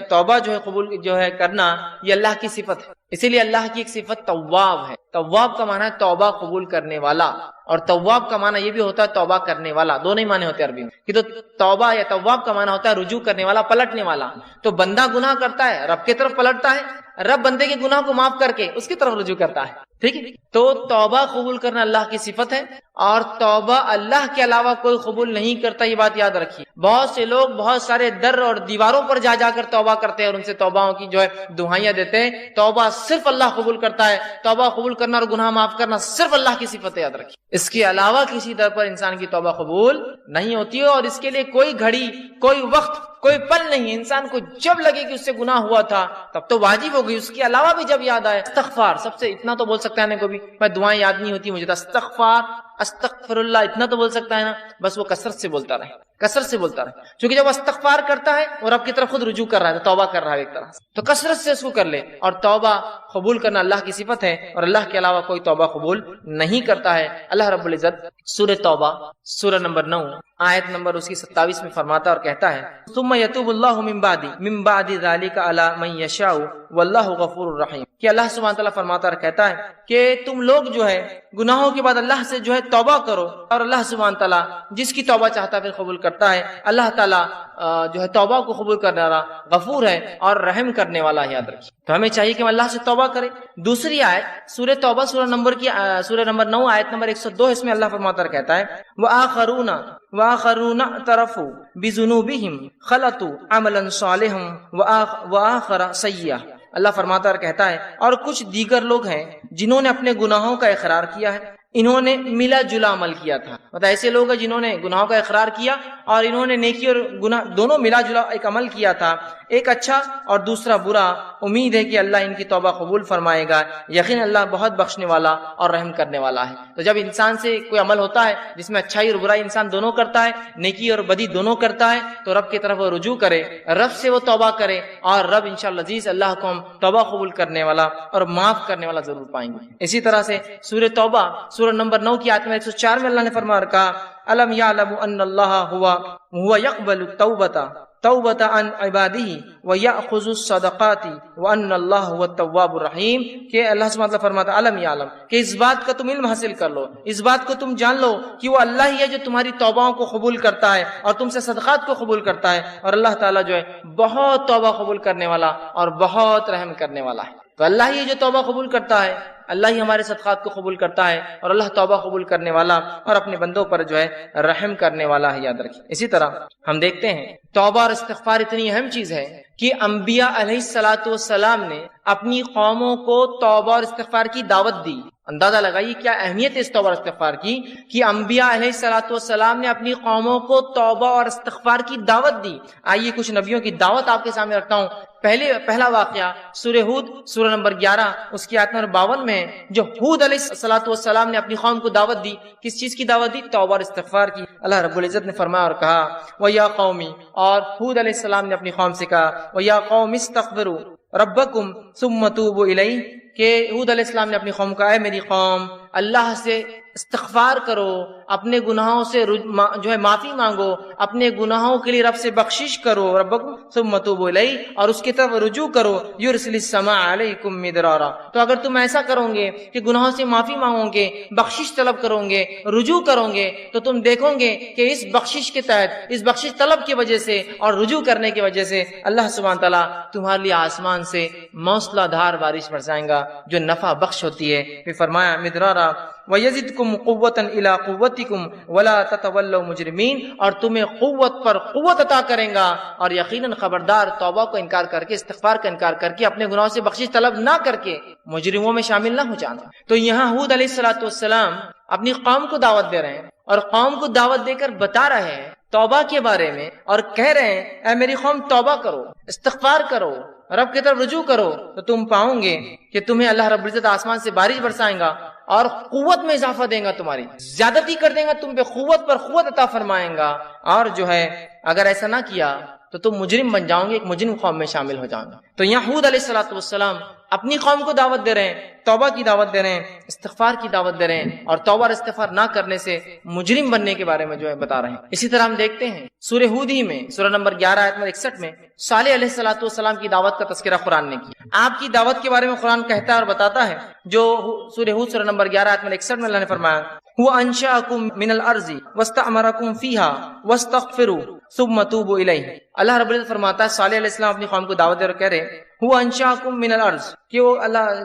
توبہ قبول کرنا یہ اللہ کی صفت ہے. اسی لیے اللہ کی ایک صفت تواب ہے. تواب کا معنی ہے توبہ قبول کرنے والا، اور تواب کا معنی یہ بھی ہوتا ہے توبہ کرنے والا. دونوں ہی معنی ہوتے ہیں عربی میں. کہ تو توبہ یا تواب کا معنی ہوتا ہے رجوع کرنے والا، پلٹنے والا. تو بندہ گناہ کرتا ہے، رب کی طرف پلٹتا ہے، رب بندے کے گناہ کو معاف کر کے اس کی طرف رجوع کرتا ہے. ٹھیک ہے، تو توبہ قبول کرنا اللہ کی صفت ہے، اور توبہ اللہ کے علاوہ کوئی قبول نہیں کرتا. یہ بات یاد رکھیے. بہت سے لوگ بہت سارے در اور دیواروں پر جا کر توبہ کرتے ہیں اور ان سے توبہوں کی دعائیاں دیتے ہیں. توبہ صرف اللہ قبول کرتا ہے. توبہ قبول کرنا اور گناہ معاف کرنا صرف اللہ کی صفت ہے. یاد رکھیے، اس کے علاوہ کسی در پر انسان کی توبہ قبول نہیں ہوتی ہے. اور اس کے لیے کوئی گھڑی، کوئی وقت، کوئی پل نہیں. انسان کو جب لگے کہ اس سے گناہ ہوا تھا تب تو واجب ہو گئی. اس کے علاوہ بھی جب یاد آئے، استغفار، سب سے اتنا تو بول سکتا ہے نا کوئی بھی، میں دعائیں یاد نہیں ہوتی مجھے، استغفار، استغفر اللہ، اتنا تو بول سکتا ہے نا. بس وہ کثرت سے بولتا رہے، کثرت سے بولتا رہے. کیونکہ جب استغفار کرتا ہے اور رب کی طرف خود رجوع کر رہا ہے، توبہ کر رہا ہے ایک طرح سے، تو کثرت سے اس کو کر لے. اور توبہ قبول کرنا اللہ کی صفت ہے، اور اللہ کے علاوہ کوئی توبہ قبول نہیں کرتا ہے. اللہ رب العزت سورہ توبہ سورہ نمبر 9 آیت نمبر اس کی 27 میں فرماتا اور کہتا ہے، ثم یتوب اللہ من بعد ذلک علی من یشاء واللہ غفور الرحیم. کہ اللہ سبحانہ تعالیٰ فرماتا اور کہتا ہے کہ تم لوگ گناہوں کے بعد اللہ سے توبہ کرو، اور اللہ سبحانہ تعالیٰ جس کی توبہ چاہتا ہے پھر قبول کرتا ہے. اللہ تعالیٰ توبہ کو قبول کرنے والا غفور ہے اور رحم کرنے والا ہے. یاد رکھیے، تو ہمیں چاہیے کہ ہم اللہ سے توبہ کریں. دوسری آیت سورہ توبہ سورہ نمبر 9 آیت نمبر 102، اس میں اللہ فرماتا اور کہتا ہے، وآخرون اعترفوا بذنوبہم خلطوا عملا صالحا وآخر سیئا. اللہ فرماتا اور کہتا ہے، اور کچھ دیگر لوگ ہیں جنہوں نے اپنے گناہوں کا اقرار کیا ہے، انہوں نے ملا جلا عمل کیا تھا. مطلب ایسے لوگ ہیں جنہوں نے گناہوں کا اقرار کیا اور انہوں نے نیکی اور گناہ دونوں ملا جلا ایک عمل کیا تھا، ایک اچھا اور دوسرا برا. امید ہے کہ اللہ ان کی توبہ قبول فرمائے گا. یقین اللہ بہت بخشنے والا اور رحم کرنے والا ہے. تو جب انسان سے کوئی عمل ہوتا ہے جس میں اچھائی اور برائی انسان دونوں کرتا ہے، نیکی اور بدی دونوں کرتا ہے، تو رب کی طرف وہ رجوع کرے، رب سے وہ توبہ کرے، اور رب انشاءاللہ عزیز اللہ کو ہم توبہ قبول کرنے والا اور معاف کرنے والا ضرور پائیں گے. اسی طرح سے سورہ توبہ سورہ نمبر 9 کی آیت میں 104 میں اللہ نے فرمایا اور کہا، الم یعلم ان اللہ هو یقبل التوبۃ عن عباده ویأخذ الصدقات وان اللہ هو التواب الرحیم. کہ اللہ سبحانہ وتعالی فرماتا الم یعلم، کہ اس بات کا تم علم حاصل کر لو، اس بات کو تم جان لو کہ وہ اللہ ہی ہے جو تمہاری توباؤں کو قبول کرتا ہے اور تم سے صدقات کو قبول کرتا ہے. اور اللہ تعالیٰ بہت توبہ قبول کرنے والا اور بہت رحم کرنے والا ہے. تو اللہ ہی جو توبہ قبول کرتا ہے، اللہ ہی ہمارے صدقات کو قبول کرتا ہے، اور اللہ توبہ قبول کرنے والا اور اپنے بندوں پر رحم کرنے والا ہے. یاد رکھیں. اسی طرح ہم دیکھتے ہیں توبہ اور استغفار اتنی اہم چیز ہے کہ انبیاء علیہ السلام نے اپنی قوموں کو توبہ اور استغفار کی دعوت دی. اندازہ لگائیے کیا اہمیت ہے اس توبہ اور استغفار کی، کہ انبیاء علیہ السلام نے اپنی قوموں کو توبہ اور استغفار کی دعوت دی. آئیے کچھ نبیوں کی دعوت آپ کے سامنے رکھتا ہوں. پہلا واقعہ سورہ ہود سورہ نمبر 11 اس کی آیت نمبر 52 میں، جو ہود علیہ السلام نے اپنی قوم کو دعوت دی. کس چیز کی دعوت دی؟ توبہ اور استغفار کی. اللہ رب العزت نے فرمایا اور کہا، وَيَا قَوْمِ، اور ہود علیہ السلام نے اپنی قوم سے کہا، وَيَا قَوْمِ اسْتَغْفِرُوا رَبَّكُمْ ثُمَّ تُوبُوا إِلَيْهِ. کہ ہود علیہ السلام نے اپنی قوم کا، اے میری قوم، اللہ سے استغفار کرو، اپنے گناہوں سے معافی مانگو، اپنے گناہوں کے لیے رب سے بخشش کرو، ربکم ثم توبوا الیہ، اور اس کی طرف رجوع کرو، یرسل السماء علیکم مدرارا. تو اگر تم ایسا کرو گے کہ گناہوں سے معافی مانگو گے، بخشش طلب کرو گے، رجوع کرو گے، تو تم دیکھو گے کہ اس بخشش کے تحت، اس بخشش طلب کی وجہ سے اور رجوع کرنے کی وجہ سے اللہ سبحانہ تعالیٰ تمہارے لیے آسمان سے موسلا دھار بارش برسائیں گا جو نفع بخش ہوتی ہے. پھر فرمایا مدرارا وَيَزِدْكُمْ قُوَّةً إِلَىٰ قُوَّتِكُمْ وَلَا تَتَوَلَّوْا مُجْرِمِينَ. اور تمہیں قوت پر قوت عطا کریں گا، اور یقیناً خبردار توبہ کو انکار کر کے، استغفار کا انکار کر کے، اپنے گناہوں سے بخشش طلب نہ کر کے مجرموں میں شامل نہ ہو جانا. تو یہاں ہود علیہ السلام اپنی قوم کو دعوت دے رہے ہیں، اور قوم کو دعوت دے کر بتا رہے ہیں توبہ کے بارے میں، اور کہہ رہے ہیں اے میری قوم توبہ کرو، استغفار کرو، رب کی طرف رجوع کرو، تو تم پاؤں گے کہ تمہیں اللہ رب العزت آسمان سے بارش برسائیں گا اور قوت میں اضافہ دیں گا، تمہاری زیادتی کر دیں گا، تم پہ قوت پر قوت عطا فرمائیں گا. اور اگر ایسا نہ کیا تو تم مجرم بن جاؤ گے، ایک مجرم قوم میں شامل ہو جاؤ گے. تو یہاں ہود علیہ السلام اپنی قوم کو دعوت دے رہے ہیں توبہ کی دعوت دے رہے ہیں، استغفار کی دعوت دے رہے ہیں، اور توبہ اور استغفار نہ کرنے سے مجرم بننے کے بارے میں جو ہے بتا رہے ہیں۔ اسی طرح ہم دیکھتے ہیں سورہ ہود ہی میں سورہ نمبر 11 آیت نمبر 61 میں صالح علیہ الصلوۃ والسلام کی دعوت کا تذکرہ قرآن نے کیا۔ آپ کی دعوت کے بارے میں قرآن کہتا ہے اور بتاتا ہے، جو سورہ ہود سورہ نمبر 11 آیت نمبر 61 میں اللہ نے فرمایا هو انشأکم من الارض واستعمرکم فیها واستغفروا ثم توبوا الیہ۔ اللہ رب العزت فرماتا ہے صالح علیہ السلام اپنی قوم کو دعوت دے اور کہہ رہے ہیں هو انشأکم من الارض، کہ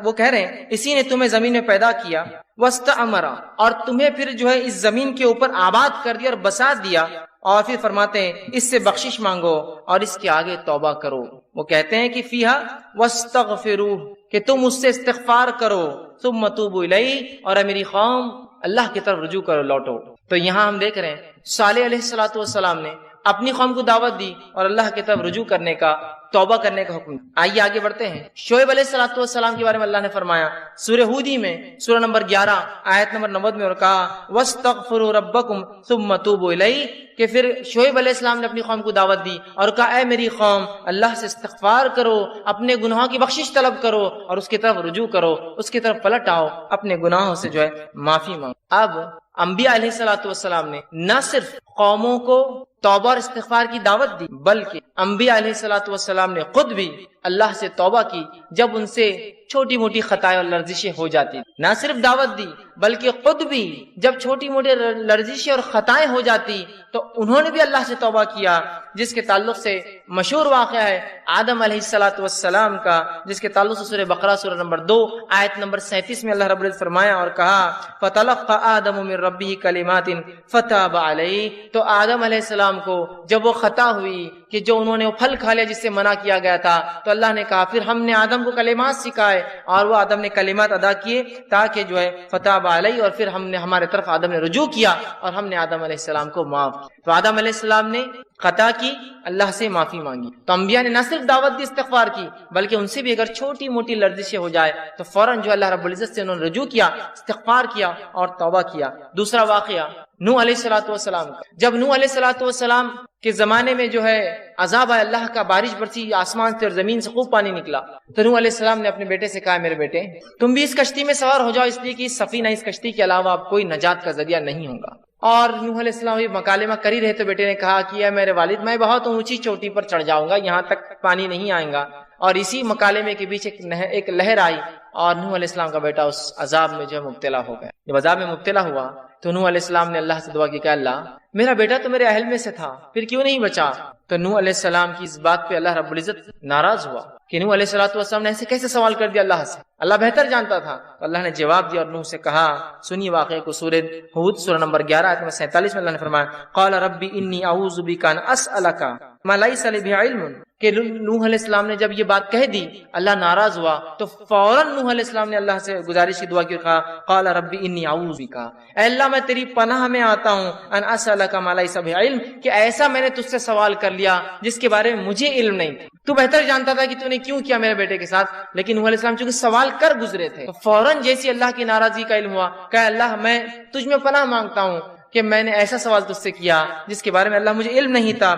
وہ کہہ رہے ہیں اسی نے تمہیں زمین میں پیدا کیا، واستعمر، اور تمہیں پھر جو ہے اس زمین کے اوپر آباد کر دیا اور بسا دیا، اور پھر فرماتے ہیں اس سے بخشش مانگو اور اس کے آگے توبہ کرو۔ وہ کہتے ہیں کہ فیہا واستغفروا، کہ تم اس سے استغفار کرو، ثم توبوا الیہ، اور اے میری قوم اللہ کی طرف رجوع کرو، لوٹو۔ تو یہاں ہم دیکھ رہے ہیں صالح علیہ الصلوۃ والسلام نے اپنی قوم کو دعوت دی اور اللہ کی طرف رجوع کرنے کا، توبہ کرنے کا حکم۔ آئیے آگے بڑھتے ہیں۔ شعیب علیہ الصلوۃ والسلام کے بارے میں اللہ نے فرمایا سورہ ہود ہی میں سورہ نمبر 11 آیت نمبر 90 میں، اور کہا واستغفروا ربکم ثم توبوا الیہ، کہ پھر شعیب علیہ السلام نے اپنی قوم کو دعوت دی اور کہا اے میری قوم اللہ سے استغفار کرو، اپنے گناہوں کی بخشش طلب کرو اور اس کی طرف رجوع کرو، اس کی طرف پلٹ آؤ، اپنے گناہوں سے جو ہے معافی مانگو۔ اب انبیاء علیہ الصلوۃ والسلام نے نہ صرف قوموں کو توبہ اور استغفار کی دعوت دی، بلکہ انبیاء علیہ الصلوۃ والسلام نے خود بھی اللہ سے توبہ کی جب ان سے چھوٹی موٹی خطائیں اور لرزشیں ہو جاتی۔ نہ صرف دعوت دی بلکہ خود بھی جب چھوٹی موٹی لرزشیں اور خطائیں ہو جاتی تو انہوں نے بھی اللہ سے توبہ کیا، جس کے تعلق سے مشہور واقعہ ہے آدم علیہ الصلوۃ والسلام کا، جس کے تعلق سے سورہ بقرہ سورہ نمبر 2 آیت نمبر 37 میں اللہ رب العزت فرمایا اور کہا فَتَلَقَّى آدَمُ مِن رَبِّهِ كَلِمَاتٍ فَتَابَ عَلَيْهِ۔ تو آدم علیہ السلام کو جب وہ خطا ہوئی کہ جو انہوں نے وہ پھل کھا لیا جس سے منع کیا گیا تھا، تو اللہ نے کہا پھر ہم نے آدم کو کلمات سکھائے اور وہ آدم نے کلمات ادا کیے تاکہ جو ہے فتاب علیہ، اور پھر ہم نے ہمارے طرف آدم نے رجوع کیا اور ہم نے آدم علیہ السلام کو معاف۔ تو آدم علیہ السلام نے خطا کی، اللہ سے معافی مانگی۔ تو انبیاء نے نہ صرف دعوت دی استغفار کی، بلکہ ان سے بھی اگر چھوٹی موٹی لرزشیں ہو جائے تو فوراً جو اللہ رب العزت سے انہوں نے رجوع کیا، استغفار کیا اور توبہ کیا۔ دوسرا واقعہ نوح علیہ الصلوۃ والسلام کا، جب نوح علیہ الصلوۃ والسلام کے زمانے میں جو ہے عذاب آیا، اللہ کا بارش برسی آسمان سے اور زمین سے خوب پانی نکلا، تو نوح علیہ السلام نے اپنے بیٹے سے کہا میرے بیٹے تم بھی اس کشتی میں سوار ہو جاؤ، اس لیے کہ اس سفینہ اس کشتی کے علاوہ اب کوئی نجات کا ذریعہ نہیں ہوگا۔ اور نوح علیہ السلام یہ مکالمہ کر ہی رہے تو بیٹے نے کہا کہ اے میرے والد میں بہت اونچی چوٹی پر چڑھ جاؤں گا، یہاں تک پانی نہیں آئے گا۔ اور اسی مکالمے کے بیچ ایک لہر آئی اور نوح علیہ السلام کا بیٹا اس عذاب میں جو ہے مبتلا ہو گیا۔ جب عذاب میں مبتلا ہوا تو نوح علیہ السلام نے اللہ سے دعا کی کہ اللہ میرا بیٹا تو میرے اہل میں سے تھا، پھر کیوں نہیں بچا؟ تو نوح علیہ السلام کی اس بات پہ اللہ رب العزت ناراض ہوا کہ نوح علیہ السلام نے ایسے کیسے سوال کر دیا اللہ سے، اللہ بہتر جانتا تھا۔ تو اللہ نے جواب دیا اور نوح سے کہا، سنی واقعے کو سورہ ہود سورہ نمبر 11 آیت نمبر 47 میں اللہ نے فرمایا قال ربی انی اعوذ بک ان اسألک ما لیس لی بہ علم، کہ نوح علیہ السلام نے جب یہ بات کہہ دی اللہ ناراض ہوا تو فوراً نوح علیہ السلام نے اللہ سے گزارش کی دعا کی، کہا قال ربی انی اعوذ بک، اے اللہ میں تیری پناہ میں آتا ہوں، ان اسألک ما لیس بہ علم، کہ ایسا میں نے تجھ سے سوال کر لیا جس کے بارے میں مجھے علم نہیں تھا، تو بہتر جانتا تھا کہ تو نے کیوں کیا میرے بیٹے کے ساتھ، لیکن نوح علیہ السلام چونکہ سوال کر گزرے تھے تو فوراً جیسی اللہ کی ناراضی کا علم ہوا کہ اللہ میں تجھ میں پناہ مانگتا ہوں کہ میں نے ایسا سوال تجھ سے کیا جس کے بارے میں اللہ مجھے علم نہیں تھا۔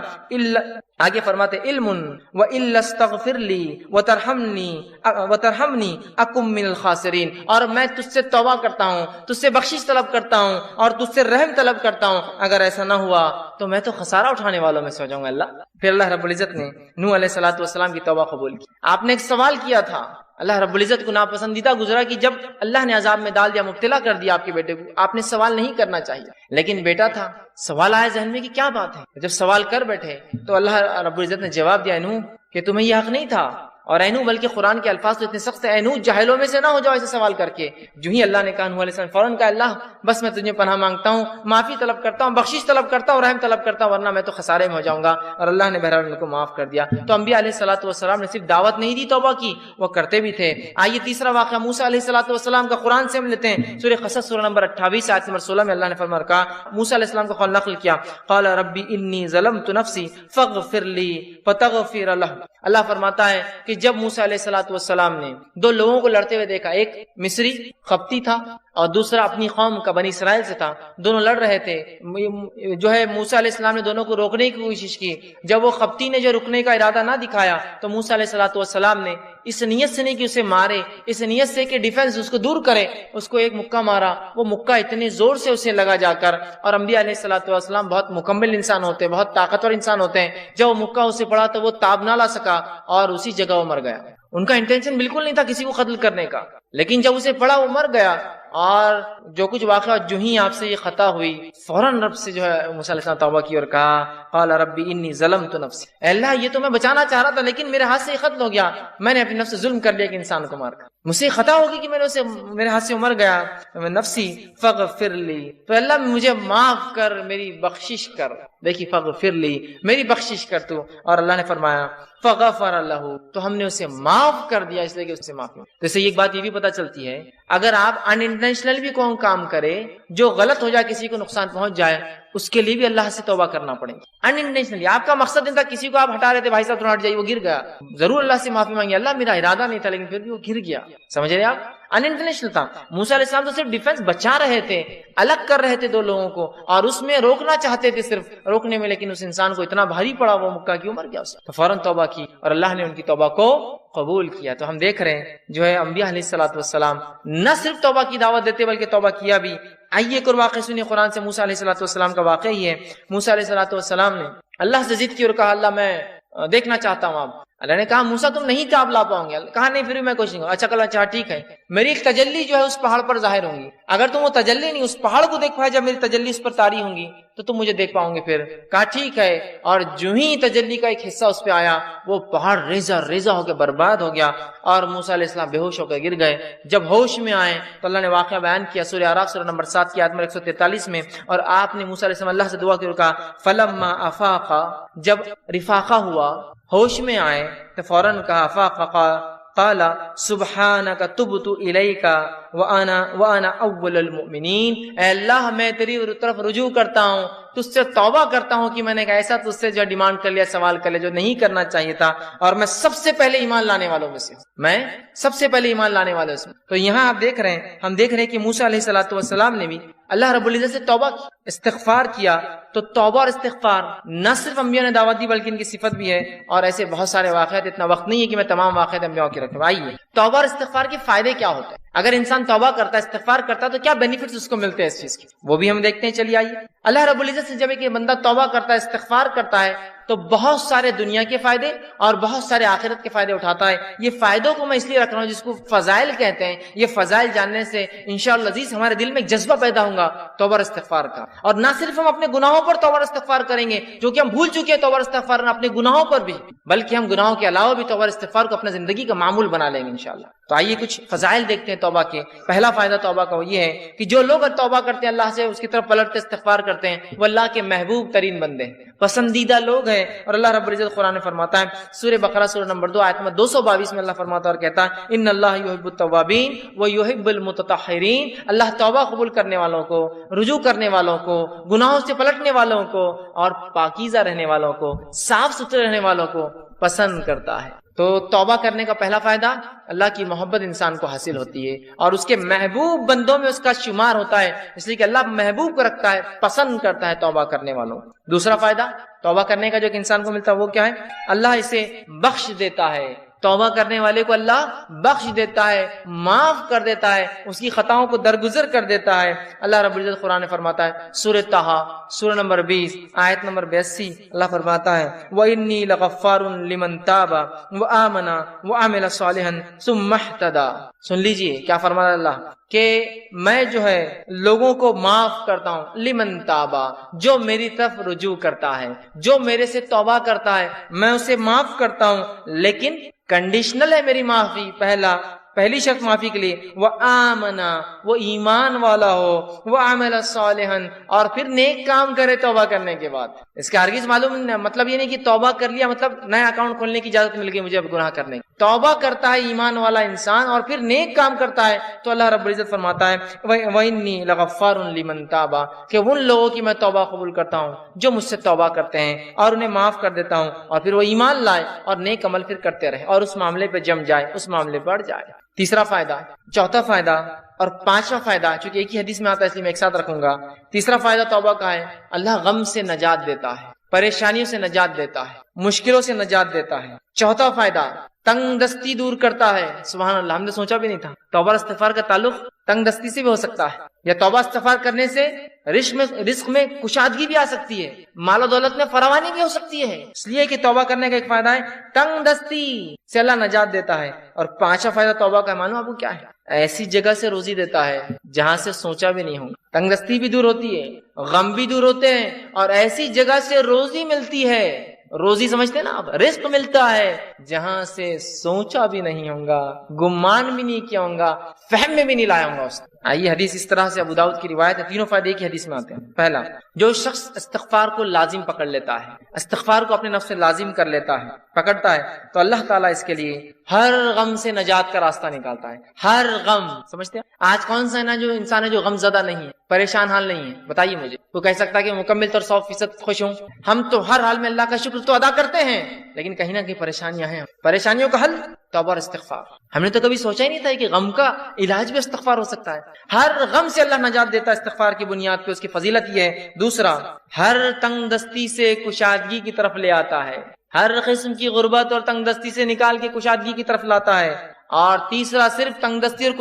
آگے فرماتے علم وَإِلَّا اسْتَغْفِرْ لِي وَتَرْحَمْنِي أَكُن مِّنَ الْخَاسِرِينَ، اور میں تجھ سے توبہ کرتا ہوں، تجھ سے بخشش طلب کرتا ہوں اور تجھ سے رحم طلب کرتا ہوں، اگر ایسا نہ ہوا تو میں تو خسارہ اٹھانے والوں میں سے ہو جاؤں گا اللہ۔ پھر اللہ رب العزت نے نوح علیہ الصلوۃ والسلام کی توبہ قبول کی۔ آپ نے ایک سوال کیا تھا، اللہ رب العزت کو ناپسندیدہ گزرا کہ جب اللہ نے عذاب میں ڈال دیا، مبتلا کر دیا آپ کے بیٹے کو، آپ نے سوال نہیں کرنا چاہیے، لیکن بیٹا تھا، سوال آیا ذہن میں کہ کیا بات ہے۔ جب سوال کر بیٹھے تو اللہ رب العزت نے جواب دیا نوح کہ تمہیں یہ حق نہیں تھا، اور اے نوح بلکہ قرآن کے الفاظ تو اتنے سخت ہیں، اے نوح جاہلوں میں سے نہ ہو جاؤ ایسے سوال کر کے۔ جو ہی اللہ نے کہا نوح علیہ السلام فوراً کہا اللہ بس میں تجھے پناہ مانگتا ہوں، معافی طلب کرتا ہوں، بخشش طلب کرتا ہوں، رحم طلب کرتا ہوں، ورنہ میں تو خسارے میں ہو جاؤں گا، اور اللہ نے بہرحال ان کو معاف کر دیا۔ تو انبیاء علیہ الصلوۃ والسلام نے صرف دعوت نہیں دی توبہ کی، وہ کرتے بھی تھے۔ آئیے تیسرا واقعہ موسیٰ علیہ الصلوۃ والسلام کا قرآن سے ہم لیتے ہیں، سورہ قصص سورہ نمبر 28 آیت نمبر 16 میں اللہ نے فرمایا کہا موسیٰ علیہ السلام کا قول نقل کیا قال ربی انی ظلمت نفسی فاغفر لی فتغفر لہ۔ اللہ فرماتا ہے کہ جب موسیٰ علیہ الصلوۃ والسلام نے دو لوگوں کو لڑتے ہوئے دیکھا، ایک مصری قبطی تھا اور دوسرا اپنی قوم کا بنی اسرائیل سے تھا. دونوں لڑ رہے تھے. جو ہے موسیٰ علیہ السلام نے دونوں کو روکنے کی کوشش کی. جب وہ قبطی نے جو رکنے کا ارادہ نہ دکھایا تو موسیٰ علیہ السلام نے اس نیت سے نہیں کہ اسے مارے، اس نیت سے کہ ڈیفنس اس کو دور کرے، اس کو ایک مکہ مارا. وہ مکہ اتنے زور سے اسے لگا جا کر، اور انبیاء علیہ السلام بہت مکمل انسان ہوتے ہیں، بہت طاقتور انسان ہوتے ہیں. جب وہ مکہ اسے پڑا تو وہ تاب نہ لا سکا اور اسی جگہ وہ مر گیا. ان کا انٹینشن بالکل نہیں تھا کسی کو قتل کرنے کا، لیکن جب اسے پڑا وہ مر گیا. اور جو کچھ واقعہ جو ہی آپ سے یہ خطا ہوئی، فوراً رب سے جو ہے موسیٰ علیہ السلام توبہ کی اور کہا قال ربی انی ظلمت نفسی، اے اللہ یہ تو میں بچانا چاہ رہا تھا لیکن میرے ہاتھ سے یہ قتل ہو گیا، میں نے اپنے نفس سے ظلم کر لیا کہ انسان کو مار کر مجھ سے خطا ہوگی کہ میرے ہاتھ سے مر گیا. نفسی فاغفر لی، تو اللہ مجھے معاف کر، میری بخشش کر. دیکھیے فاغفر لی، میری بخشش کر تو. اور اللہ نے فرمایا فغفر لہ، تو ہم نے اسے معاف کر دیا، اس لیے کہ اس سے معافی. تو اس سے ایک بات یہ بھی پتہ چلتی ہے، اگر آپ انٹینشنل بھی کوئی کام کرے جو غلط ہو جائے، کسی کو نقصان پہنچ جائے، اس کے لیے بھی اللہ سے توبہ کرنا پڑے گی. انٹینشنلی آپ کا مقصد نہیں تھا، کسی کو آپ ہٹا رہے تھے، بھائی صاحب تھوڑا ہٹ جائیے، وہ گر گیا، ضرور اللہ سے معافی مانگی، اللہ میرا ارادہ نہیں تھا لیکن پھر بھی وہ گر گیا. سمجھ رہے آپ؟ انٹینشنل تھا. موسیٰ علیہ السلام تو صرف ڈیفنس بچا رہے تھے، الگ کر رہے تھے دو لوگوں کو، اور اس میں روکنا چاہتے تھے صرف روکنے میں، لیکن اس انسان کو اتنا بھاری پڑا وہ مکہ کی عمر گیا اس تو فوراً توبہ کی اور اللہ نے ان کی توبہ کو قبول کیا. تو ہم دیکھ رہے ہیں جو ہے انبیاء علیہ السلام نہ صرف توبہ کی دعوت دیتے بلکہ توبہ کیا بھی. آئیے ایک اور واقعہ سنیے قرآن سے. موسیٰ علیہ السلام کا واقعہ ہی ہے. موسیٰ علیہ السلام نے اللہ سے ضد کی اور کہا اللہ میں دیکھنا چاہتا ہوں. آپ اللہ نے کہا موسیٰ تم نہیں تاب لا پاؤں گے. کہا نہیں پھر بھی میں کوشش کروں. اچھا کل اچھا ٹھیک ہے، میری ایک تجلی جو ہے اس پہاڑ پر ظاہر ہوں گی، اگر تم وہ تجلی نہیں اس پہاڑ کو دیکھ پائے، جب میری تجلی اس پر طاری ہوں گی تو تم مجھے دیکھ پاؤں گے. پھر کہا ٹھیک ہے، اور جو ہی تجلی کا ایک حصہ اس پہ آیا وہ پہاڑ ریزہ ہو کے برباد ہو گیا اور موسیٰ علیہ السلام بے ہوش ہو کے گر گئے. جب ہوش میں آئے تو اللہ نے واقعہ بیان کیا سورہ اعراف سورہ نمبر 7 کی آیت نمبر 143 میں. اور آپ نے موسیٰ علیہ السلام اللہ سے دعا کی اور کہا فلما افاقا، جب رفاقہ ہوا، ہوش میں آئے تو فوراً کہا افاقا قال سبحانک تبت الیک وانا اول المؤمنین، اے اللہ میں تیری طرف رجوع کرتا ہوں، تجھ سے توبہ کرتا ہوں کہ میں نے ایک ایسا تجھ سے جو ڈیمانڈ کر لیا، سوال کر لیا جو نہیں کرنا چاہیے تھا، اور میں سب سے پہلے ایمان لانے والوں میں سے، میں سب سے پہلے ایمان لانے والوں میں. تو یہاں آپ دیکھ رہے ہیں، ہم دیکھ رہے ہیں کہ موسیٰ علیہ السلام نے بھی اللہ رب العزت سے توبہ کی، استغفار کیا. تو توبہ اور استغفار نہ صرف انبیاء نے دعوت دی بلکہ ان کی صفت بھی ہے، اور ایسے بہت سارے واقعات، اتنا وقت نہیں ہے کہ میں تمام واقعات انبیاء کی رکھوں. آئیے توبہ اور استغفار کے فائدے کیا ہوتے ہیں. اگر انسان توبہ کرتا ہے، استغفار کرتا ہے تو کیا بینیفٹس اس کو ملتے ہیں اس چیز کے، وہ بھی ہم دیکھتے ہیں. چلیے آئیے. اللہ رب العزت سے جب ایک بندہ توبہ کرتا ہے، استغفار کرتا ہے، تو بہت سارے دنیا کے فائدے اور بہت سارے آخرت کے فائدے اٹھاتا ہے. یہ فائدوں کو میں اس لیے رکھ رہا ہوں جس کو فضائل کہتے ہیں. یہ فضائل جاننے سے انشاءاللہ عزیز ہمارے دل میں ایک جذبہ پیدا ہوگا توبہ اور استغفار کا. اور نہ صرف ہم اپنے گناہوں پر توبہ اور استغفار کریں گے جو کہ ہم بھول چکے ہیں، توبہ اور استغفار اپنے گناہوں پر بھی، بلکہ ہم گناہوں کے علاوہ بھی توبہ اور استغفار کو اپنے زندگی کا معمول بنا لیں گے انشاءاللہ. تو آئیے کچھ فضائل دیکھتے ہیں توبہ کے. پہلا فائدہ توبہ کا وہ یہ ہے کہ جو لوگ توبہ کرتے ہیں، اللہ سے اس کی طرف پلٹتے استغفار کرتے ہیں، وہ اللہ کے محبوب ترین بندے ہیں، پسندیدہ لوگ ہیں. اور اللہ رب العزت قرآن میں فرماتا ہے سورہ بقرہ سورہ نمبر 2 آیت نمبر 222 میں اللہ فرماتا ہے اور کہتا ہے ان اللہ یحب التوابین ویحب المتطہرین، اللہ توبہ قبول کرنے والوں کو، رجوع کرنے والوں کو، گناہوں سے پلٹنے والوں کو، اور پاکیزہ رہنے والوں کو، صاف ستھرے رہنے والوں کو پسند کرتا ہے. تو توبہ کرنے کا پہلا فائدہ اللہ کی محبت انسان کو حاصل ہوتی ہے اور اس کے محبوب بندوں میں اس کا شمار ہوتا ہے، اس لیے کہ اللہ محبوب کو رکھتا ہے، پسند کرتا ہے توبہ کرنے والوں. دوسرا فائدہ توبہ کرنے کا جو کہ انسان کو ملتا ہے وہ کیا ہے؟ اللہ اسے بخش دیتا ہے. توبہ کرنے والے کو اللہ بخش دیتا ہے، معاف کر دیتا ہے، اس کی خطاؤں کو درگزر کر دیتا ہے. اللہ رب العزت قرآن میں فرماتا ہے سورہ طٰہٰ سورہ نمبر 20 آیت نمبر 82 اللہ فرماتا ہے وَإِنِّي لَغَفَّارٌ لِمَن تَابَ وَآمَنَ وَعَمِلَ صَالِحًا ثُمَّ اهْتَدَىٰ. سن لیجئے کیا فرماتا اللہ کہ میں جو ہے لوگوں کو معاف کرتا ہوں، لمن تابا، جو میری طرف رجوع کرتا ہے، جو میرے سے توبہ کرتا ہے میں اسے معاف کرتا ہوں، لیکن کنڈیشنل ہے میری معافی. پہلی شرط معافی کے لیے وہ آمنا، وہ ایمان والا ہو، وہ عمل صالحا، اور پھر نیک کام کرے توبہ کرنے کے بعد. اس کا ہرگز معلوم مطلب یہ نہیں کہ توبہ کر لیا مطلب نیا اکاؤنٹ کھولنے کی اجازت مل گئی مجھے اب گناہ کرنے کی. توبہ کرتا ہے ایمان والا انسان اور پھر نیک کام کرتا ہے تو اللہ رب العزت فرماتا ہے وَإِنِّي لَغَفَّارٌ لِمَن تَابَ کہ ان لوگوں کی میں توبہ قبول کرتا ہوں جو مجھ سے توبہ کرتے ہیں اور انہیں معاف کر دیتا ہوں اور پھر وہ ایمان لائے اور نیک عمل پھر کرتے رہے اور اس معاملے پہ جم جائے، اس معاملے پر اڑ جائے۔ تیسرا فائدہ، چوتھا فائدہ اور پانچواں فائدہ چونکہ ایک ہی حدیث میں آتا ہے اس لیے میں ایک ساتھ رکھوں گا۔ تیسرا فائدہ توبہ کا ہے، اللہ غم سے نجات دیتا ہے، پریشانیوں سے نجات دیتا ہے، مشکلوں سے نجات دیتا ہے۔ چوتھا فائدہ، تنگ دستی دور کرتا ہے۔ سبحان اللہ، ہم نے سوچا بھی نہیں تھا توبہ اور استغفار کا تعلق تنگ دستی سے بھی ہو سکتا ہے، یا توبہ استغفار کرنے سے رزق میں کشادگی بھی آ سکتی ہے، مال و دولت میں فراوانی بھی ہو سکتی ہے۔ اس لیے کہ توبہ کرنے کا ایک فائدہ ہے تنگ دستی سے اللہ نجات دیتا ہے۔ اور پانچواں فائدہ توبہ کا معلوم آپ کو کیا ہے؟ ایسی جگہ سے روزی دیتا ہے جہاں سے سوچا بھی نہیں ہوگا۔ تنگ دستی بھی دور ہوتی ہے، غم بھی دور ہوتے ہیں، اور ایسی جگہ سے روزی ملتی ہے، روزی سمجھتے ہیں نا آپ، رزق ملتا ہے جہاں سے سوچا بھی نہیں ہوگا، گمان بھی نہیں کیا ہوگا، فہم میں بھی نہیں لایا ہوگا اس نے۔ آئیے حدیث اس طرح سے ابو داؤد کی روایت ہے، تینوں فائدے ایک ہی حدیث میں آتے ہیں۔ پہلا، جو شخص استغفار کو لازم پکڑ لیتا ہے، استغفار کو اپنے نفس سے لازم کر لیتا ہے، پکڑتا ہے، تو اللہ تعالیٰ اس کے لیے ہر غم سے نجات کا راستہ نکالتا ہے۔ ہر غم، سمجھتے ہیں آج کون سا ہے نا جو انسان ہے جو غم زدہ نہیں ہے، پریشان حال نہیں ہے؟ بتائیے مجھے، وہ کہہ سکتا ہے کہ مکمل طور 100% خوش ہوں؟ ہم تو ہر حال میں اللہ کا شکر تو ادا کرتے ہیں، لیکن کہیں نہ کہیں پریشانیاں ہیں۔ پریشانیوں کا حل توبہ اور استغفار۔ ہم نے تو کبھی سوچا ہی نہیں تھا کہ غم کا علاج بھی استغفار ہو سکتا ہے۔ ہر غم سے اللہ نجات دیتا ہے استغفار کی بنیاد پہ، اس کی فضیلت یہ ہے۔ دوسرا، ہر تنگ دستی سے کشادگی کی طرف لے آتا ہے، ہر قسم کی غربت اور تنگ دستی سے نکال کے کشادگی کی طرف لاتا ہے۔ اور تیسرا، صرف تنگ دستی اور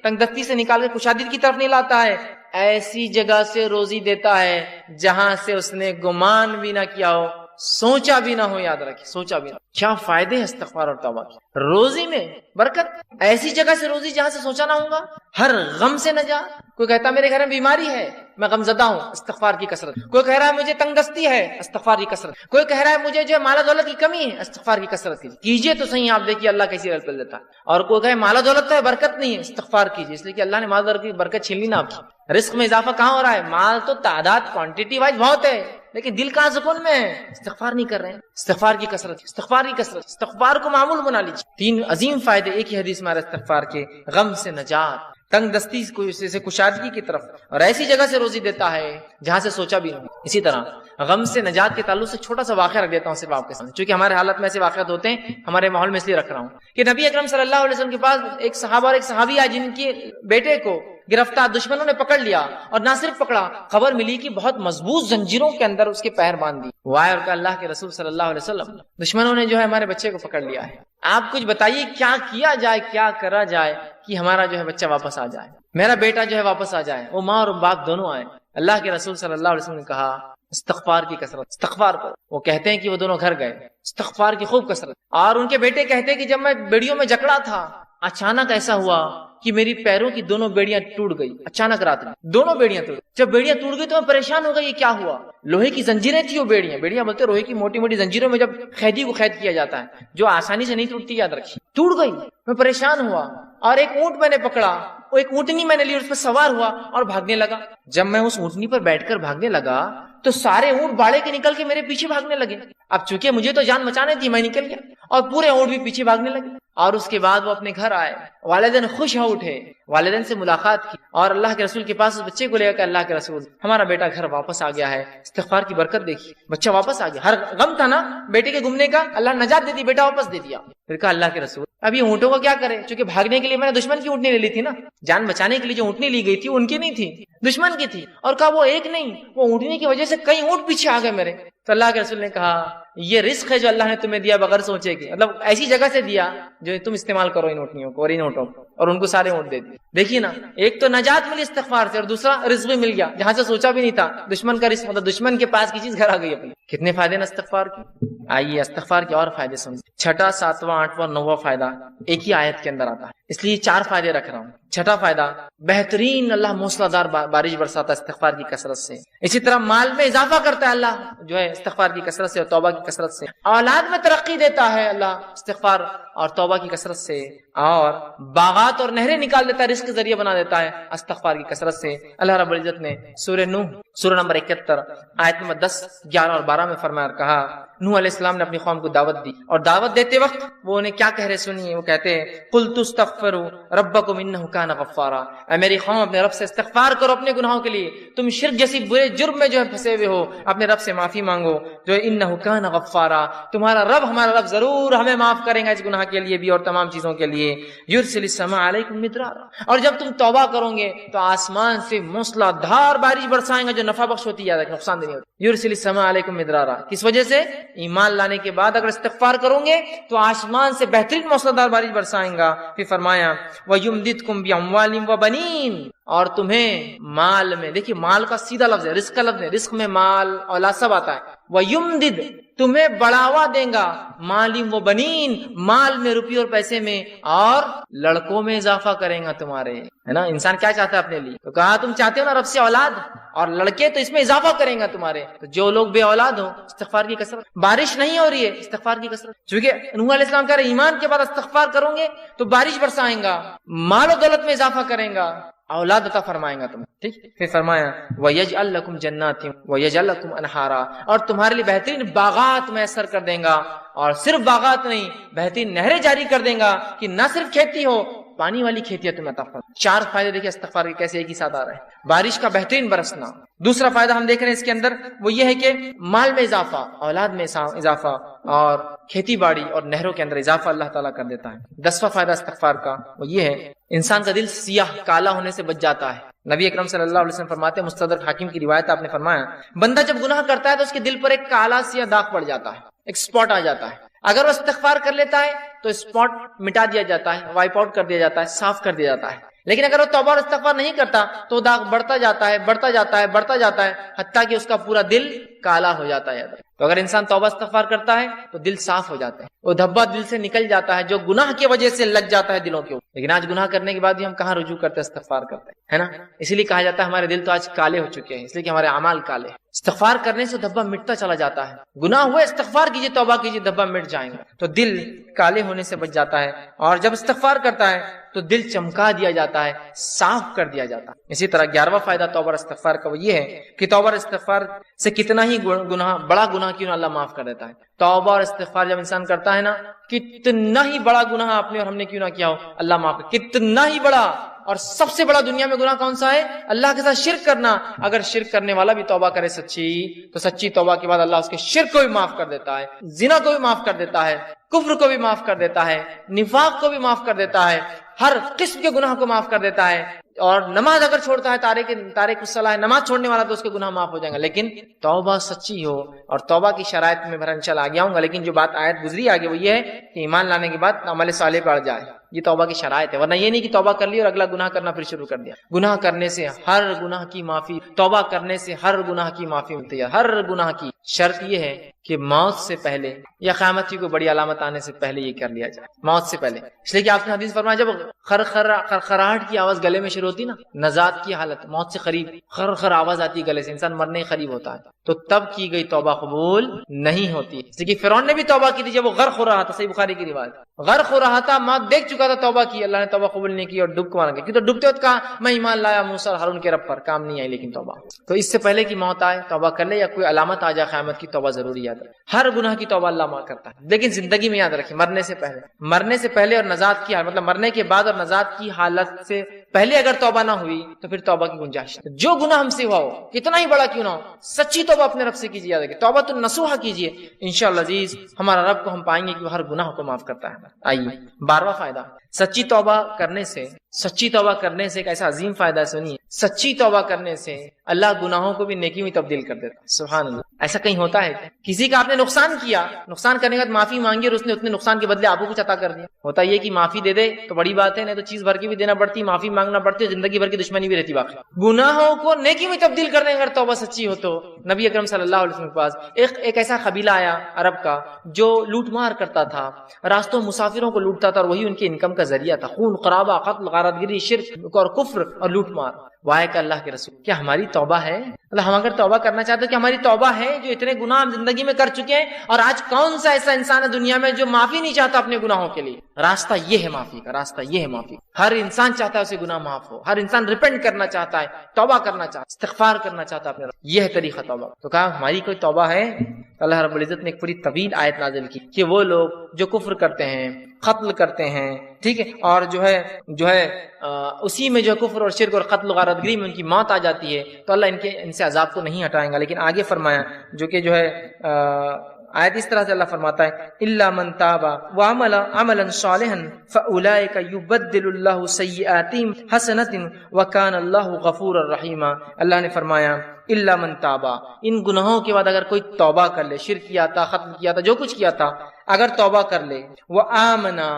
تنگ دستی سے نکال کے کشادگی کی طرف نہیں لاتا ہے، ایسی جگہ سے روزی دیتا ہے جہاں سے اس نے گمان بھی نہ کیا ہو، سوچا بھی نہ ہو۔ یاد رکھیں، سوچا بھی نہ۔ کیا فائدے ہیں استغفار اور توبہ کے؟ روزی میں برکت، ایسی جگہ سے روزی جہاں سے سوچا نہ ہوگا، ہر غم سے نجات۔ کوئی کہتا میرے گھر میں بیماری ہے، میں غم زدہ ہوں، استغفار کی کثرت۔ کوئی کہہ رہا ہے مجھے تنگ دستی ہے، استغفار کی کثرت۔ کوئی کہہ رہا ہے مجھے جو ہے مال و دولت کی کمی ہے، استغفار کی کثرت کیجیے تو صحیح، آپ دیکھیے اللہ کیسی رحمت دیتا ہے۔ اور کوئی کہے مال و دولت تو ہے، برکت نہیں ہے، استغفار کیجیے، اس لیے کہ اللہ نے مال و دولت کی برکت چھین لی نا آپ کی۔ رزق میں اضافہ کہاں ہو رہا ہے؟ مال تو تعداد کوانٹٹی وائز بہت ہے، لیکن دل کہاں سکون میں ہے؟ استغفار نہیں کر رہے ہیں۔ استغفار کی کثرت، استغفار کی کثرت، استغفار کو معمول بنا لیجیے۔ تین عظیم فائدے ایک ہی حدیث میں آ رہے استغفار کے، غم سے نجات، تنگ دستی سے کشادگی کی طرف، اور ایسی جگہ سے روزی دیتا ہے جہاں سے سوچا بھی نہیں۔ اسی طرح غم سے نجات کے تعلق سے چھوٹا سا واقعہ رکھ دیتا ہوں صرف آپ کے سامنے، چونکہ ہمارے حالت میں ایسے واقعات ہوتے ہیں، ہمارے ماحول میں اس لیے رکھ رہا ہوں کہ نبی اکرم صلی اللہ علیہ وسلم کے پاس ایک صحابہ اور ایک صحابی آئے جن کے بیٹے کو گرفتار دشمنوں نے پکڑ لیا، اور نہ صرف پکڑا، خبر ملی کہ بہت مضبوط زنجیروں کے اندر اس کے پیر باندھ دی۔ وہ آئے اور کہا اللہ کے رسول صلی اللہ علیہ وسلم، دشمنوں نے جو ہے ہمارے بچے کو پکڑ لیا ہے، آپ کچھ بتائیے کیا کیا جائے، کیا کرا جائے کہ ہمارا جو ہے بچہ واپس آ جائے، میرا بیٹا جو ہے واپس آ جائے، وہ ماں اور باپ دونوں آئے۔ اللہ کے رسول صلی اللہ علیہ وسلم نے کہا استغفار کی کثرت، استغفار کرو۔ وہ کہتے ہیں کہ وہ دونوں گھر گئے، استغفار کی خوب کثرت۔ اور ان کے بیٹے کہتے ہیں کہ جب میں بیڑیوں میں جکڑا تھا، اچانک ایسا ہوا کہ میری پیروں کی دونوں بیڑیاں ٹوٹ گئی، اچانک رات میں دونوں بیڑیاں ٹوٹ۔ جب بیڑیاں ٹوٹ گئی تو میں پریشان ہو گئی، یہ کیا ہوا؟ لوہے کی زنجیریں تھی وہ بیڑیاں بولتے لوہے کی موٹی موٹی زنجیروں میں جب قیدی کو قید کیا جاتا ہے جو آسانی سے نہیں ٹوٹتی، یاد رکھیے، ٹوٹ گئی۔ میں پریشان ہوا اور ایک اونٹ میں نے پکڑا، وہ ایک اونٹنی میں نے لی، اس پر سوار ہوا اور بھاگنے لگا۔ جب میں اس اونٹنی پر بیٹھ کر بھاگنے لگا تو سارے اونٹ باڑے کے نکل کے میرے پیچھے بھاگنے لگے۔ اب چونکہ مجھے تو جان بچانے تھی، میں نکل گیا اور پورے اونٹ بھی پیچھے بھاگنے لگے۔ اور اس کے بعد وہ اپنے گھر آئے، والدین خوش ہو اٹھے، والدین سے ملاقات کی اور اللہ کے رسول کے پاس اس بچے کو لے کر اللہ کے رسول ہمارا بیٹا گھر واپس آ گیا ہے، استغفار کی برکت دیکھی، بچہ واپس آ گیا۔ ہر غم تھا نا بیٹے کے گمنے کا، اللہ نجات دے دی، بیٹا واپس دے دیا۔ پھر کہا اللہ کے رسول اب یہ اونٹوں کو کیا کرے؟ چونکہ بھاگنے کے لیے میں نے دشمن کی اونٹنی لے لی تھی نا، جان بچانے کے لیے جو اونٹنی لی گئی تھی ان کی نہیں تھی، دشمن کی تھی۔ اور کہا وہ ایک نہیں، وہ اونٹنی کی وجہ سے کئی اونٹ پیچھے آ گئے میرے۔ تو اللہ کے رسول نے کہا یہ رزق ہے جو اللہ نے تمہیں دیا بغیر سوچے کہ، مطلب ایسی جگہ سے دیا جو تم استعمال کرو ان اونٹنیوں کو اور ان اونٹوں کو، اور ان کو سارے اونٹ دے دیے۔ دیکھیے نا، ایک تو نجات ملی استغفار سے، اور دوسرا رزق بھی مل گیا جہاں سے سوچا بھی نہیں تھا، دشمن کا رزق، مطلب دشمن کے پاس کی چیز گھر آ گئی اپنی۔ کتنے فائدے نا استغفار کی۔ آئیے استغفار کے اور فائدے سمجھیں۔ چھٹا، ساتواں، آٹھواں، نواں فائدہ ایک ہی آیت کے اندر آتا ہے، اس لیے 4 فائدے رکھ رہا ہوں۔ چھٹا فائدہ بہترین اللہ موسلادھار بارش برساتا ہے استغفار کی کثرت سے. اسی طرح مال میں اضافہ کرتا ہے اللہ جو ہے استغفار کی کثرت سے اور توبہ کی کثرت سے. اولاد میں ترقی دیتا ہے اللہ استغفار اور توبہ کی کثرت سے. اور باغات اور نہریں نکال دیتا ہے، رزق کے ذریعے بنا دیتا ہے استغفار کی کثرت سے. اللہ رب العزت نے سورہ نوح سورہ نمبر 71 آیت نمبر 10، 11 اور 12 میں فرمایا اور کہا نوح علیہ السلام نے اپنی قوم کو دعوت دی، اور دعوت دیتے وقت وہ انہیں کیا کہہ رہے سنیے. وہ کہتے ہیں قلت استغفروا ربکم انہ کان غفارا، اے میری قوم اپنے رب سے استغفار کرو اپنے گناہوں کے لیے، تم شرک جیسی برے جرم میں جو ہے پھنسے ہوئے ہو، اپنے رب سے معافی مانگو جو انہ کان غفارا، تمہارا رب ہمارا رب ضرور ہمیں معاف کرے گا اس گناہ کے لیے بھی اور تمام چیزوں کے لیے. یرسل السماء علیکم مدرارا، اور جب تم توبہ کرو گے تو آسمان سے موسلا دھار بارش برسائیں گا جو نفع بخش ہوتی ہے نقصان دہ نہیں ہوتی. یرسل السماء علیکم مدرارا، کس وجہ سے؟ ایمان لانے کے بعد اگر استغفار کرو گے تو آسمان سے بہترین موسلا دھار بارش برسائیں گا. پھر فرمایا وَيُمْدِدْكُمْ بِأَمْوَالٍ وَبَنِينَ، اور تمہیں مال میں، دیکھیے مال کا سیدھا لفظ ہے، رزق کا لفظ ہے، رزق میں مال اولاد سب آتا ہے. وَيُمْدِدْ، تمہیں بڑھاوا دیں گا، مالم و بنین، مال میں روپیے اور پیسے میں، اور لڑکوں میں اضافہ کریں گا تمہارے. ہے نا، انسان کیا چاہتا ہے اپنے لیے؟ تو کہا تم چاہتے ہو نا رب سے اولاد اور لڑکے، تو اس میں اضافہ کریں گا تمہارے. تو جو لوگ بے اولاد ہو استغفار کی کثرت، بارش نہیں ہو رہی ہے استغفار کی کثرت، چونکہ نوح علیہ السلام کہہ رہے ایمان کے بعد استغفار کرو گے تو بارش برسائیں گا، مال و دولت میں اضافہ کریں گا، اولاد عطا فرمائیں گا تمہیں. ٹھیک. پھر فرمایا وَيَجْعَلْ لَكُمْ جَنَّاتٍ وَيَجْعَلْ لَكُمْ أَنْهَارًا، اور تمہارے لیے بہترین باغات میسر کر دیں گا، اور صرف باغات نہیں بہترین نہریں جاری کر دیں گا کہ نہ صرف کھیتی ہو، پانی والی کھیتی ہے تمہیں عطا فرمائے. 4 فائدے دیکھیں استغفار کے کیسے ایک ہی ساتھ آ رہے ہیں. بارش کا بہترین برسنا. دوسرا فائدہ ہم دیکھ رہے ہیں اس کے اندر وہ یہ ہے کہ مال میں اضافہ، اولاد میں اضافہ، اور کھیتی باڑی اور نہروں کے اندر اضافہ اللہ تعالیٰ کر دیتا ہے. 10واں فائدہ استغفار کا وہ یہ ہے انسان کا دل سیاہ کالا ہونے سے بچ جاتا ہے. نبی اکرم صلی اللہ علیہ وسلم فرماتے ہیں، مستدرک حاکم کی روایت آپ نے فرمایا، بندہ جب گناہ کرتا ہے تو اس کے دل پر ایک کالا سیاہ داغ پڑ جاتا ہے، ایک اسپاٹ آ جاتا ہے. اگر وہ استغفار کر لیتا ہے تو اسپاٹ مٹا دیا جاتا ہے، وائپ آؤٹ کر دیا جاتا ہے، صاف کر دیا جاتا ہے. لیکن اگر وہ توبہ اور استغفار نہیں کرتا تو داغ بڑھتا جاتا ہے، بڑھتا جاتا ہے، بڑھتا جاتا ہے، حتیٰ کہ اس کا پورا دل کالا ہو جاتا ہے. تو اگر انسان توبہ استغفار کرتا ہے تو دل صاف ہو جاتا ہے، وہ دھبا دل سے نکل جاتا ہے جو گناہ کی وجہ سے لگ جاتا ہے دلوں کے اوپر. لیکن آج گناہ کرنے کے بعد بھی ہم کہاں رجوع کرتے ہیں، استغفار کرتے ہیں، ہے نا. اسی لیے کہا جاتا ہے ہمارے دل تو آج کالے ہو چکے ہیں، اس لیے کہ ہمارے اعمال کالے ہیں. استغفار کرنے سے دھبا مٹتا چلا جاتا ہے. گناہ ہوئے استغفار کیجیے، توبہ کیجیے، دھبا مٹ جائیں گے. تو دل کالے ہونے سے بچ جاتا ہے، اور جب استغفار کرتا ہے تو دل چمکا دیا جاتا ہے، صاف کر دیا جاتا ہے. اسی طرح 11واں فائدہ توبہ اور استغفار کا وہ یہ ہے کہ توبہ اور استغفار سے کتنا ہی گناہ، بڑا گناہ کیوں نہ اللہ معاف کر دیتا ہے. توبہ اور استغفار جب انسان کرتا ہے نا، کتنا ہی بڑا گناہ آپ نے اور ہم نے کیوں نہ کیا ہو اللہ معاف کر، کتنا ہی بڑا. اور سب سے بڑا دنیا میں گناہ کون سا ہے؟ اللہ کے ساتھ شرک کرنا. اگر شرک کرنے والا بھی توبہ کرے سچی، تو سچی توبہ کے بعد اللہ اس کے شرک کو بھی معاف کر دیتا ہے، زنا کو بھی معاف کر دیتا ہے، کفر کو بھی معاف کر دیتا ہے، نفاق کو بھی معاف کر دیتا ہے، ہر قسم کے گناہ کو معاف کر دیتا ہے. اور نماز اگر چھوڑتا ہے، تارک الصلاۃ، نماز چھوڑنے والا، تو اس کے گناہ معاف ہو جائیں گے. لیکن توبہ سچی ہو، اور توبہ کی شرائط میں بہرحال انشاءاللہ آگے آؤں گا. لیکن جو بات آیت گزری آگے وہ یہ ہے کہ ایمان لانے کے بعد عمل صالح پڑ جائے، یہ توبہ کی شرائط ہے. ورنہ یہ نہیں کہ توبہ کر لی اور اگلا گناہ کرنا پھر شروع کر دیا. گناہ کرنے سے ہر گناہ کی معافی، توبہ کرنے سے ہر گناہ کی معافی ملتی ہے، ہر گناہ کی. شرط یہ ہے کہ موت سے پہلے یا قیامت کی کوئی بڑی علامت آنے سے پہلے یہ کر لیا جائے، موت سے پہلے. اس لیے کہ آپ نے حدیث فرمایا جب خرخراہٹ کی آواز گلے میں شروع ہوتی نا، نزات کی حالت، موت سے قریب خر آواز آتی ہے گلے سے، انسان مرنے کے قریب ہوتا ہے، تو تب کی گئی توبہ قبول نہیں ہوتی. اس لیے کہ فرعون نے بھی توبہ کی تھی جب وہ غرق ہو رہا تھا، صحیح بخاری کی روایت، غرق ہو رہا تھا، موت دیکھ چکا تھا، توبہ کی، اللہ نے توبہ قبول نہیں کی اور ڈوب کو مارا گیا. کیوں؟ تو ڈوبتے وقت کہا میں ایمان لایا موسیٰ اور ہارون کے رب پر، کام نہیں آئی. لیکن توبہ، تو اس سے پہلے کہ موت آئے توبہ کر لے، یا کوئی علامت آ جائے قیامت کی، توبہ ضروری یاد رکھے. ہر گناہ کی توبہ اللہ معاف کرتا ہے، لیکن زندگی میں یاد رکھیں مرنے سے پہلے اور نجات کی حالت، مطلب مرنے کے بعد اور نجات کی حالت سے پہلے اگر توبہ نہ ہوئی تو پھر توبہ کی گنجائش. جو گناہ ہم سے ہوا ہو، کتنا ہی بڑا کیوں نہ ہو، سچی توبہ اپنے رب سے کیجیے. یاد رکھیں توبہ تو نصوحہ کیجیے، انشاءاللہ عزیز ہمارا رب کو ہم پائیں گے کہ وہ ہر گناہ کو معاف کرتا ہے. آئیے 12واں فائدہ، سچی توبہ کرنے سے ایک ایسا عظیم فائدہ ہے. سنیے، سچی توبہ کرنے سے اللہ گناہوں کو بھی نیکی میں تبدیل کر دیتا ہے. سبحان اللہ. ایسا کہیں ہوتا ہے کسی کا آپ نے نقصان کیا، نقصان کرنے کے بعد معافی مانگی اور اس نے اتنے نقصان کے بدلے آپ کو کچھ عطا کر دیا. ہوتا یہ کہ معافی دے دے تو بڑی بات ہے، نہیں تو چیز بھر کی بھی دینا پڑتی، معافی مانگنا پڑتی، زندگی بھر کی دشمنی بھی رہتی. باقی گناہوں کو نیکی میں تبدیل کرنے اگر توبہ سچی ہو تو. نبی اکرم صلی اللہ علیہ وسلم کے پاس ایک ایسا قبیلہ آیا عرب کا جو لوٹ مار کرتا تھا، راستوں مسافروں کو لوٹتا تھا، اور وہی ان کی انکم کا ذریعہ تھا. خون، قرابہ، قتل، غارت گری، شرک اور کفر اور لوٹ مار۔ وائے کہ اللہ کے رسول، کیا ہماری توبہ ہے؟ اللہ ہم اگر توبہ کرنا چاہتے ہیں کہ ہماری توبہ ہے؟ جو اتنے گناہ ہم زندگی میں کر چکے ہیں، اور آج کون سا ایسا انسان ہے دنیا میں جو معافی نہیں چاہتا اپنے گناہوں کے لیے؟ راستہ یہ ہے معافی کا، راستہ یہ ہے معافی کا۔ ہر انسان چاہتا ہے اسے گناہ معاف ہو، ہر انسان ریپینٹ کرنا چاہتا ہے، توبہ کرنا چاہتا ہے، استغفار کرنا چاہتا ہے اپنے رب۔ یہ ہے طریقہ توبہ۔ تو کہا ہماری کوئی توبہ ہے؟ اللہ رب العزت نے ایک پوری طویل آیت نازل کی کہ وہ لوگ جو کفر کرتے ہیں، قتل کرتے ہیں، ٹھیک ہے، اور جو ہے اسی میں جو کفر اور شرک اور قتل و غارت گری میں ان کی موت آ جاتی ہے، تو اللہ ان سے عذاب کو نہیں ہٹائیں گا۔ لیکن آگے فرمایا جو کہ جو ہے آیت اس طرح سے اللہ فرماتا ہے الا من تاب وعمل عملا صالحا فاولئک یبدل اللہ سیئاتہم حسنات وکان اللہ غفورا رحیما۔ اللہ نے فرمایا الا من تاب، ان گناہوں کے بعد اگر کوئی توبہ کر لے، شرک کیا تھا، قتل کیا تھا، جو کچھ کیا تھا، اگر توبہ کر لے، وآمنا،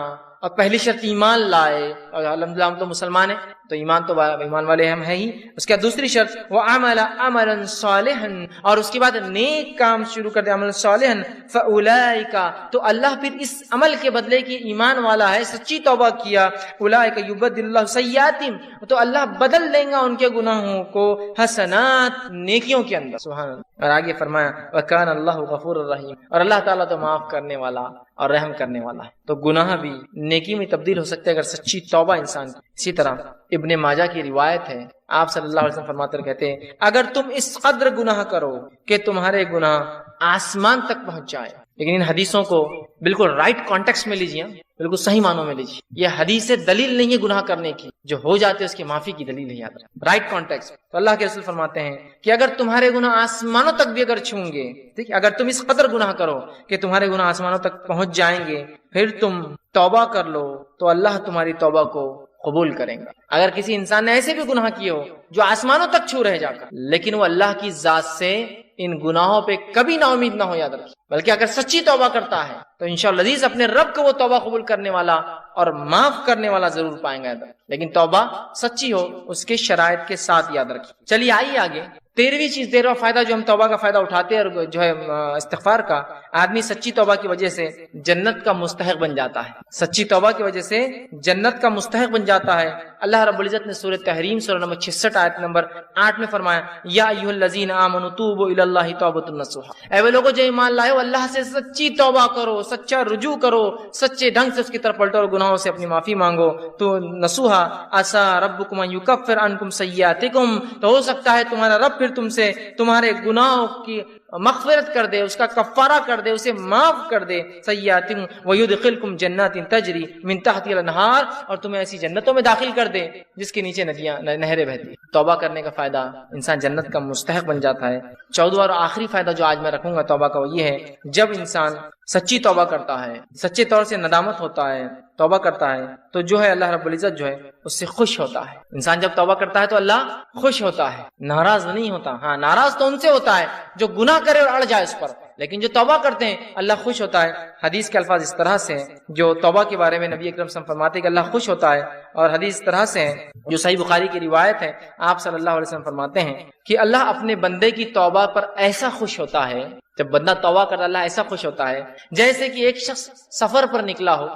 اور پہلی شرط ایمان لائے، اور الحمدللہ ہم تو مسلمان ہیں تو ایمان والے ہم ہیں ہی۔ اس کے بعد دوسری شرط وعمل عملا صالحا، اور اس کے بعد نیک کام شروع کر دے، عمل صالحا، فاولئک، تو اللہ پھر اس عمل کے بدلے کی ایمان والا ہے، سچی توبہ کیا، اولئک یبدل اللہ سیئاتہم، تو اللہ بدل دیں گا ان کے گناہوں کو حسنات، نیکیوں کے اندر، سبحان اللہ۔ اور آگے فرمایا وکان اللہ غفور الرحیم، اور اللہ تعالیٰ تو معاف کرنے والا اور رحم کرنے والا ہے۔ تو گناہ بھی نیکی میں تبدیل ہو سکتے ہیں اگر سچی توبہ انسان کی۔ اسی طرح ابن ماجہ کی روایت ہے، آپ صلی اللہ علیہ وسلم فرماتے کہتے ہیں اگر تم اس قدر گناہ کرو کہ تمہارے گناہ آسمان تک پہنچ جائے، لیکن ان حدیثوں کو بالکل رائٹ کانٹیکسٹ میں لیجیے، بالکل صحیح معنوں میں لیجیے۔ یہ حدیث دلیل نہیں ہے گناہ کرنے کی، جو ہو جاتے ہیں اس کی معافی کی دلیل ہے، یاد رکھیں رائٹ کانٹیکسٹ۔ تو اللہ کے رسول فرماتے ہیں کہ اگر تمہارے گناہ آسمانوں تک بھی اگر چھوں گے، ٹھیک ہے، اگر تم اس قدر گناہ کرو کہ تمہارے گناہ آسمانوں تک پہنچ جائیں گے، پھر تم توبہ کر لو تو اللہ تمہاری توبہ کو قبول کریں گا۔ اگر کسی انسان نے ایسے بھی گناہ کیے ہو جو آسمانوں تک چھو رہے جا کر، لیکن وہ اللہ کی ذات سے ان گناہوں پہ کبھی نا امید نہ ہو، یاد رکھیں، بلکہ اگر سچی توبہ کرتا ہے تو انشاءاللہ عزیز اپنے رب کو وہ توبہ قبول کرنے والا اور معاف کرنے والا ضرور پائیں گا، لیکن توبہ سچی ہو، اس کے شرائط کے ساتھ، یاد رکھیں۔ چلیے آئیے آگے 13ویں چیز، 13واں فائدہ جو ہم توبہ کا فائدہ اٹھاتے ہیں اور جو ہے استغفار کا، آدمی سچی توبہ کی وجہ سے جنت کا مستحق بن جاتا ہے، سچی توبہ کی وجہ سے جنت کا مستحق بن جاتا ہے۔ اللہ رب العزت نے سورہ تحریم سورہ نمبر 66 آیت نمبر 8 میں فرمایا یا ایھا الذین آمنوا توبوا الی اللہ توبۃ نصوحا، اے وہ لوگوں جو ایمان لائے ہو اللہ سے سچی توبہ کرو، سچا رجوع کرو، سچے ڈھنگ سے اس کی طرف پلٹو اور گناہوں سے اپنی معافی مانگو، تو نصوحا عسى ربکم ان یکفر عنکم سیئاتکم، تو ہو سکتا ہے تمہارا رب پھر تم سے تمہارے گناہوں کی مغفرت کر دے، اس کا کفارہ کر دے، اسے معاف کر دے، سیئاتکم ویدخلکم جنات تجری من تحتها الانہار، اور تمہیں ایسی جنتوں میں داخل کر دے جس کے نیچے ندیاں نہریں بہتی ہیں۔ توبہ کرنے کا فائدہ، انسان جنت کا مستحق بن جاتا ہے۔ 14واں اور آخری فائدہ جو آج میں رکھوں گا توبہ کا وہ یہ ہے، جب انسان سچی توبہ کرتا ہے، سچے طور سے ندامت ہوتا ہے، توبہ کرتا ہے، تو جو ہے اللہ رب العزت جو ہے اس سے خوش ہوتا ہے۔ انسان جب توبہ کرتا ہے تو اللہ خوش ہوتا ہے، ناراض نہیں ہوتا۔ ہاں ناراض تو ان سے ہوتا ہے جو گناہ کرے اور اڑ جائے اس پر، لیکن جو توبہ کرتے ہیں اللہ خوش ہوتا ہے۔ حدیث کے الفاظ اس طرح سے ہیں جو توبہ کے بارے میں نبی اکرم صلی اللہ علیہ وسلم فرماتے ہیں کہ اللہ خوش ہوتا ہے، اور حدیث اس طرح سے ہے جو صحیح بخاری کی روایت ہے، آپ صلی اللہ علیہ وسلم فرماتے ہیں کہ اللہ اپنے بندے کی توبہ پر ایسا خوش ہوتا ہے، جب بندہ توبہ کرتا ہے اللہ ایسا خوش ہوتا ہے جیسے کہ ایک شخص سفر پر نکلا ہو،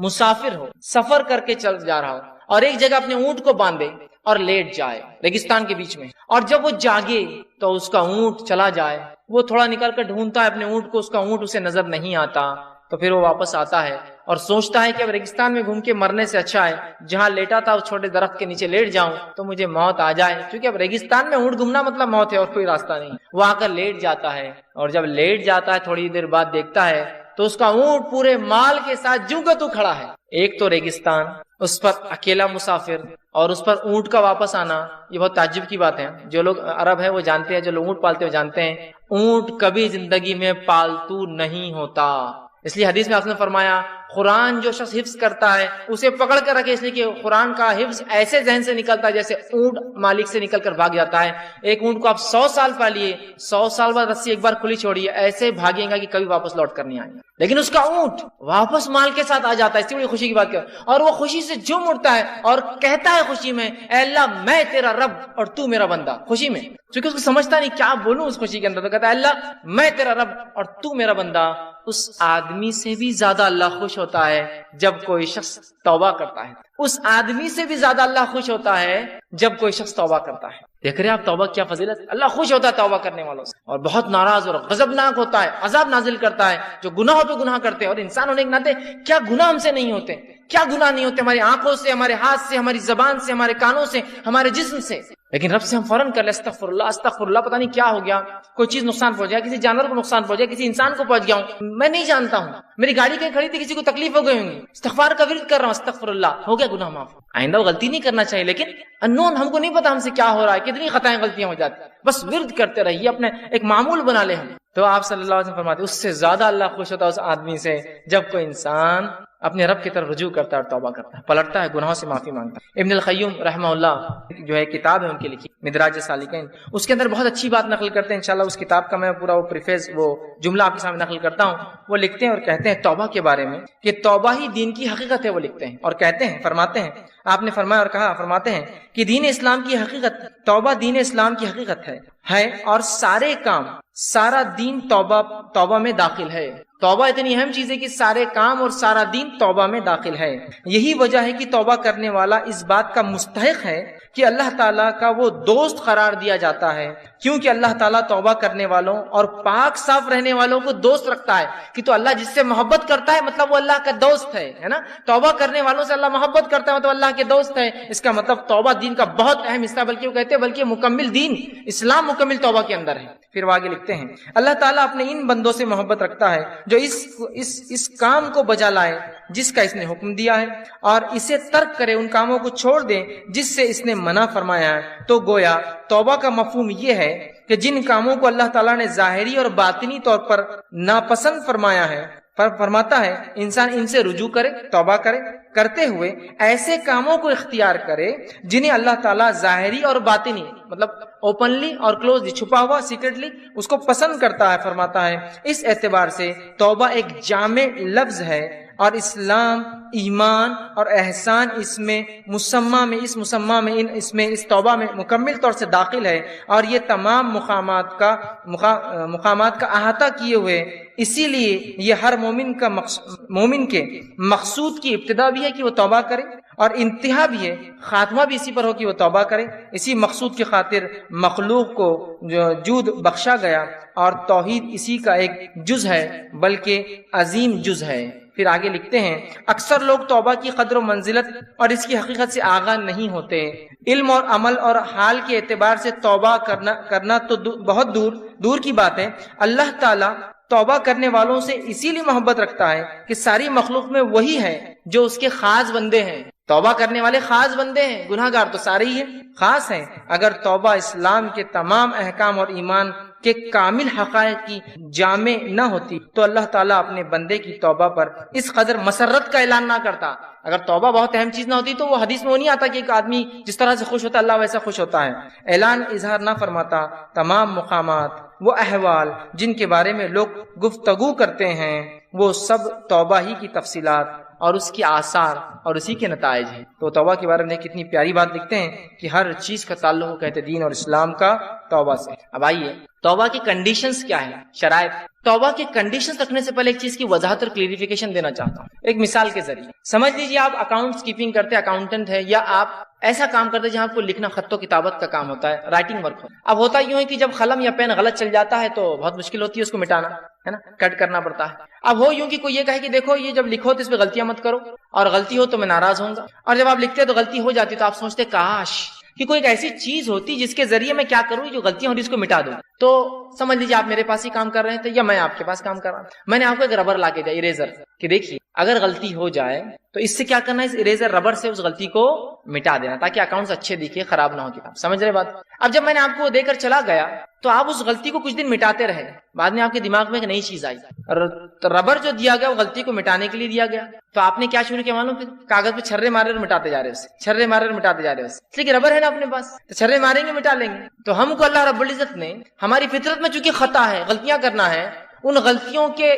مسافر ہو، سفر کر کے چل جا رہا ہو، اور ایک جگہ اپنے اونٹ کو باندھے اور لیٹ جائے ریگستان کے بیچ میں، اور جب وہ جاگے تو اس کا اونٹ چلا جائے، وہ تھوڑا نکل کر ڈھونڈتا ہے اپنے اونٹ کو، اس کا اونٹ اسے نظر نہیں آتا، تو پھر وہ واپس آتا ہے اور سوچتا ہے کہ اب ریگستان میں گھوم کے مرنے سے اچھا ہے جہاں لیٹا تھا اس چھوٹے درخت کے نیچے لیٹ جاؤں تو مجھے موت آ جائے، کیونکہ اب ریگستان میں اونٹ گھومنا مطلب موت ہے اور کوئی راستہ نہیں۔ وہ آ کر لیٹ جاتا ہے، اور جب لیٹ جاتا ہے تھوڑی دیر بعد دیکھتا ہے تو اس کا اونٹ پورے مال کے ساتھ جوں کا تو کھڑا ہے۔ ایک تو ریگستان، اس پر اکیلا مسافر، اور اس پر اونٹ کا واپس آنا، یہ بہت تعجب کی بات ہے۔ جو لوگ عرب ہیں وہ جانتے ہیں، جو لوگ اونٹ پالتے ہیں وہ جانتے ہیں اونٹ کبھی زندگی میں پالتو نہیں ہوتا۔ اس لیے حدیث میں آپ نے فرمایا قرآن جو شخص حفظ کرتا ہے اسے پکڑ کر رکھے، اس لیے کہ قرآن کا حفظ ایسے ذہن سے نکلتا ہے جیسے اونٹ مالک سے نکل کر بھاگ جاتا ہے۔ ایک اونٹ کو آپ 100 سال پالیے، 100 سال بعد رسی ایک بار کھلی چھوڑیے، ایسے بھاگے گا کہ کبھی واپس لوٹ کر نہیں آئے گا، لیکن اس کا اونٹ واپس مال کے ساتھ آ جاتا ہے۔ اس سے بڑی خوشی کی بات کیا، اور وہ خوشی سے جھوم اٹھتا ہے اور کہتا ہے خوشی میں اے اللہ میں تیرا رب اور تو میرا بندہ، خوشی میں، کیونکہ اس کو سمجھتا نہیں کیا بولوں اس خوشی کے اندر، تو کہتا ہے اللہ میں تیرا رب اور تو میرا بندہ۔ اس آدمی سے بھی زیادہ اللہ خوش ہوتا ہے جب کوئی شخص توبہ کرتا ہے۔ اس آدمی سے بھی زیادہ اللہ خوش ہوتا ہے جب کوئی شخص توبہ کرتا ہے. دیکھ رہے ہیں آپ توبہ کیا فضیلت. اللہ خوش ہوتا ہے توبہ کرنے والوں سے اور بہت ناراض اور غضبناک ہوتا ہے, عذاب نازل کرتا ہے جو گناہوں پہ گناہ کرتے ہیں. اور انسان ہونے کے ناطے کیا گناہ ہم سے نہیں ہوتے, کیا گناہ نہیں ہوتے ہماری آنکھوں سے, ہمارے ہاتھ سے, ہماری زبان سے, ہمارے کانوں سے, ہمارے جسم سے. لیکن رب سے ہم فوراً کر لیں استغفر اللہ استغفر اللہ, پتہ نہیں کیا ہو گیا, کوئی چیز نقصان پہنچ گیا, کسی جانور کو نقصان پہنچ گیا, کسی انسان کو پہنچ گیا ہوں, میں نہیں جانتا ہوں, میری گاڑی کہیں کھڑی تھی, کسی کو تکلیف ہو گئی ہوں گی, استغفار کا ورد کر رہا ہوں, استغفر اللہ, ہو گیا گناہ معاف. آئندہ وہ غلطی نہیں کرنا چاہیے, لیکن انون, ہم کو نہیں پتا ہم سے کیا ہو رہا ہے, کتنی خطائیں غلطیاں ہو جاتی ہیں, بس ورد کرتے رہیے, اپنے ایک معمول بنا لیں ہم. تو آپ صلی اللہ علیہ وسلم فرماتے اس سے زیادہ اللہ خوش ہوتا ہے اس آدمی سے جب کوئی انسان اپنے رب کی طرف رجوع کرتا ہے اور توبہ کرتا ہے, پلٹتا ہے, گناہوں سے معافی مانگتا ہے. ابن القیم رحمہ اللہ جو ہے کتاب ہے ان کی لکھی مدراج سالکین, اس کے اندر بہت اچھی بات نقل کرتے ہیں. انشاءاللہ اس کتاب کا میں پورا وہ پریفیس, وہ جملہ آپ کے سامنے نقل کرتا ہوں. وہ لکھتے ہیں اور کہتے ہیں توبہ کے بارے میں کہ توبہ ہی دین کی حقیقت ہے. وہ لکھتے ہیں اور کہتے ہیں, فرماتے ہیں, آپ نے فرمایا اور کہا, فرماتے ہیں کہ دین اسلام کی حقیقت, توبہ دین اسلام کی حقیقت ہے اور سارے کام, سارا دین توبہ میں داخل ہے. توبہ اتنی اہم چیز ہے کہ سارے کام اور سارا دین توبہ میں داخل ہے. یہی وجہ ہے کہ توبہ کرنے والا اس بات کا مستحق ہے کہ اللہ تعالیٰ کا وہ دوست قرار دیا جاتا ہے, کیونکہ اللہ تعالیٰ توبہ کرنے والوں اور پاک صاف رہنے والوں کو دوست رکھتا ہے. کہ تو اللہ جس سے محبت کرتا ہے مطلب وہ اللہ کا دوست ہے نا. توبہ کرنے والوں سے اللہ محبت کرتا ہے مطلب اللہ کے دوست ہے. اس کا مطلب توبہ دین کا بہت اہم حصہ, بلکہ وہ کہتے ہیں بلکہ مکمل دین اسلام مکمل توبہ کے اندر ہے. پھر وہ آگے لکھتے ہیں اللہ تعالیٰ اپنے ان بندوں سے محبت رکھتا ہے جو اس کام کو بجا لائے جس کا اس نے حکم دیا ہے, اور اسے ترک کرے, ان کاموں کو چھوڑ دے جس سے اس نے منع فرمایا ہے. تو گویا توبہ کا مفہوم یہ ہے کہ جن کاموں کو اللہ تعالیٰ نے ظاہری اور باطنی طور پر ناپسند فرمایا ہے, فرماتا ہے انسان ان سے رجوع کرے, توبہ کرے, کرتے ہوئے ایسے کاموں کو اختیار کرے جنہیں اللہ تعالیٰ ظاہری اور باطنی مطلب اوپنلی اور کلوزلی, چھپا ہوا سیکرٹلی اس کو پسند کرتا ہے. فرماتا ہے اس اعتبار سے توبہ ایک جامع لفظ ہے اور اسلام, ایمان اور احسان اس توبہ میں مکمل طور سے داخل ہے, اور یہ تمام مقامات کا احاطہ کیے ہوئے. اسی لیے یہ ہر مومن کے مقصود کی ابتدا بھی ہے کہ وہ توبہ کرے, اور انتہا بھی ہے, خاتمہ بھی اسی پر ہو کہ وہ توبہ کرے. اسی مقصود کی خاطر مخلوق کو جود بخشا گیا, اور توحید اسی کا ایک جز ہے بلکہ عظیم جز ہے. پھر آگے لکھتے ہیں اکثر لوگ توبہ کی قدر و منزلت اور اس کی حقیقت سے آگاہ نہیں ہوتے. علم اور عمل اور حال کے اعتبار سے توبہ کرنا تو بہت دور کی بات ہے. اللہ تعالیٰ توبہ کرنے والوں سے اسی لیے محبت رکھتا ہے کہ ساری مخلوق میں وہی ہے جو اس کے خاص بندے ہیں. توبہ کرنے والے خاص بندے ہیں, گناہ گار تو سارے ہی ہیں, خاص ہیں. اگر توبہ اسلام کے تمام احکام اور ایمان کے کامل حقائق کی جامع نہ ہوتی تو اللہ تعالیٰ اپنے بندے کی توبہ پر اس قدر مسرت کا اعلان نہ کرتا. اگر توبہ بہت اہم چیز نہ ہوتی تو وہ حدیث میں وہ نہیں آتا کہ ایک آدمی جس طرح سے خوش ہوتا ہے اللہ ویسا خوش ہوتا ہے. اعلان اظہار نہ فرماتا تمام مقامات, وہ احوال جن کے بارے میں لوگ گفتگو کرتے ہیں, وہ سب توبہ ہی کی تفصیلات اور اس کی آثار اور اسی کے نتائج ہیں. تو توبہ کے بارے میں کتنی پیاری بات لکھتے ہیں کہ ہر چیز کا تعلق کہتے دین اور اسلام کا توبہ سے. اب آئیے توبہ کی کنڈیشنز کیا ہیں, شرائط. توبہ کے کنڈیشنز رکھنے سے پہلے ایک چیز کی وضاحت اور کلیریفیکیشن دینا چاہتا ہوں ایک مثال کے ذریعے. سمجھ لیجیے آپ اکاؤنٹس کیپنگ کرتے, اکاؤنٹنٹ ہے, یا آپ ایسا کام کرتے جہاں آپ کو لکھنا, خط و کتابت کا کام ہوتا ہے, رائٹنگ ورک ہوتا ہے. اب ہوتا یوں ہے کہ جب قلم یا پین غلط چل جاتا ہے تو بہت مشکل ہوتی ہے اس کو مٹانا, ہے نا, کٹ کرنا پڑتا ہے. اب ہو یوں کہ کوئی یہ کہے کہ دیکھو یہ جب لکھو تو اس پہ غلطیاں مت کرو, اور غلطی ہو تو میں ناراض ہوں گا, اور جب آپ لکھتے تو غلطی ہو جاتی تو آپ سوچتے کاش کہ کوئی ایک ایسی چیز ہوتی جس کے ذریعے میں کیا کروں جو غلطیاں ہوتی اس کو مٹا دوں. تو سمجھ لیجیے آپ میرے پاس ہی کام کر رہے تھے یا میں آپ کے پاس کام کر رہا ہوں. میں نے آپ کو ایک ربر لا کے دیا, اریزر, کہ دیکھیے اگر غلطی ہو جائے تو اس سے کیا کرنا ہے, اس اریزر ربر سے اس غلطی کو مٹا دینا تاکہ اکاؤنٹس اچھے دکھے, خراب نہ ہو کتاب. سمجھ رہے بات. اب جب میں نے آپ کو دے کر چلا گیا تو آپ اس غلطی کو کچھ دن مٹاتے رہے, بعد میں آپ کے دماغ میں ایک نئی چیز آئی, ربر جو دیا گیا وہ غلطی کو مٹانے کے لیے دیا گیا. تو آپ نے کیا شروع کیا معلوم, پھر کاغذ پہ چھرے مارے اور مٹاتے جا رہے اسے, چھرے مارے اور مٹاتے جا رہے اسے, اس لیے کہ ربر ہے نا اپنے پاس, تو چھرے ماریں گے مٹا لیں گے. تو ہم کو اللہ رب العزت نے ہماری فطرت میں چونکہ خطا ہے, غلطیاں کرنا ہے, ان غلطیوں کے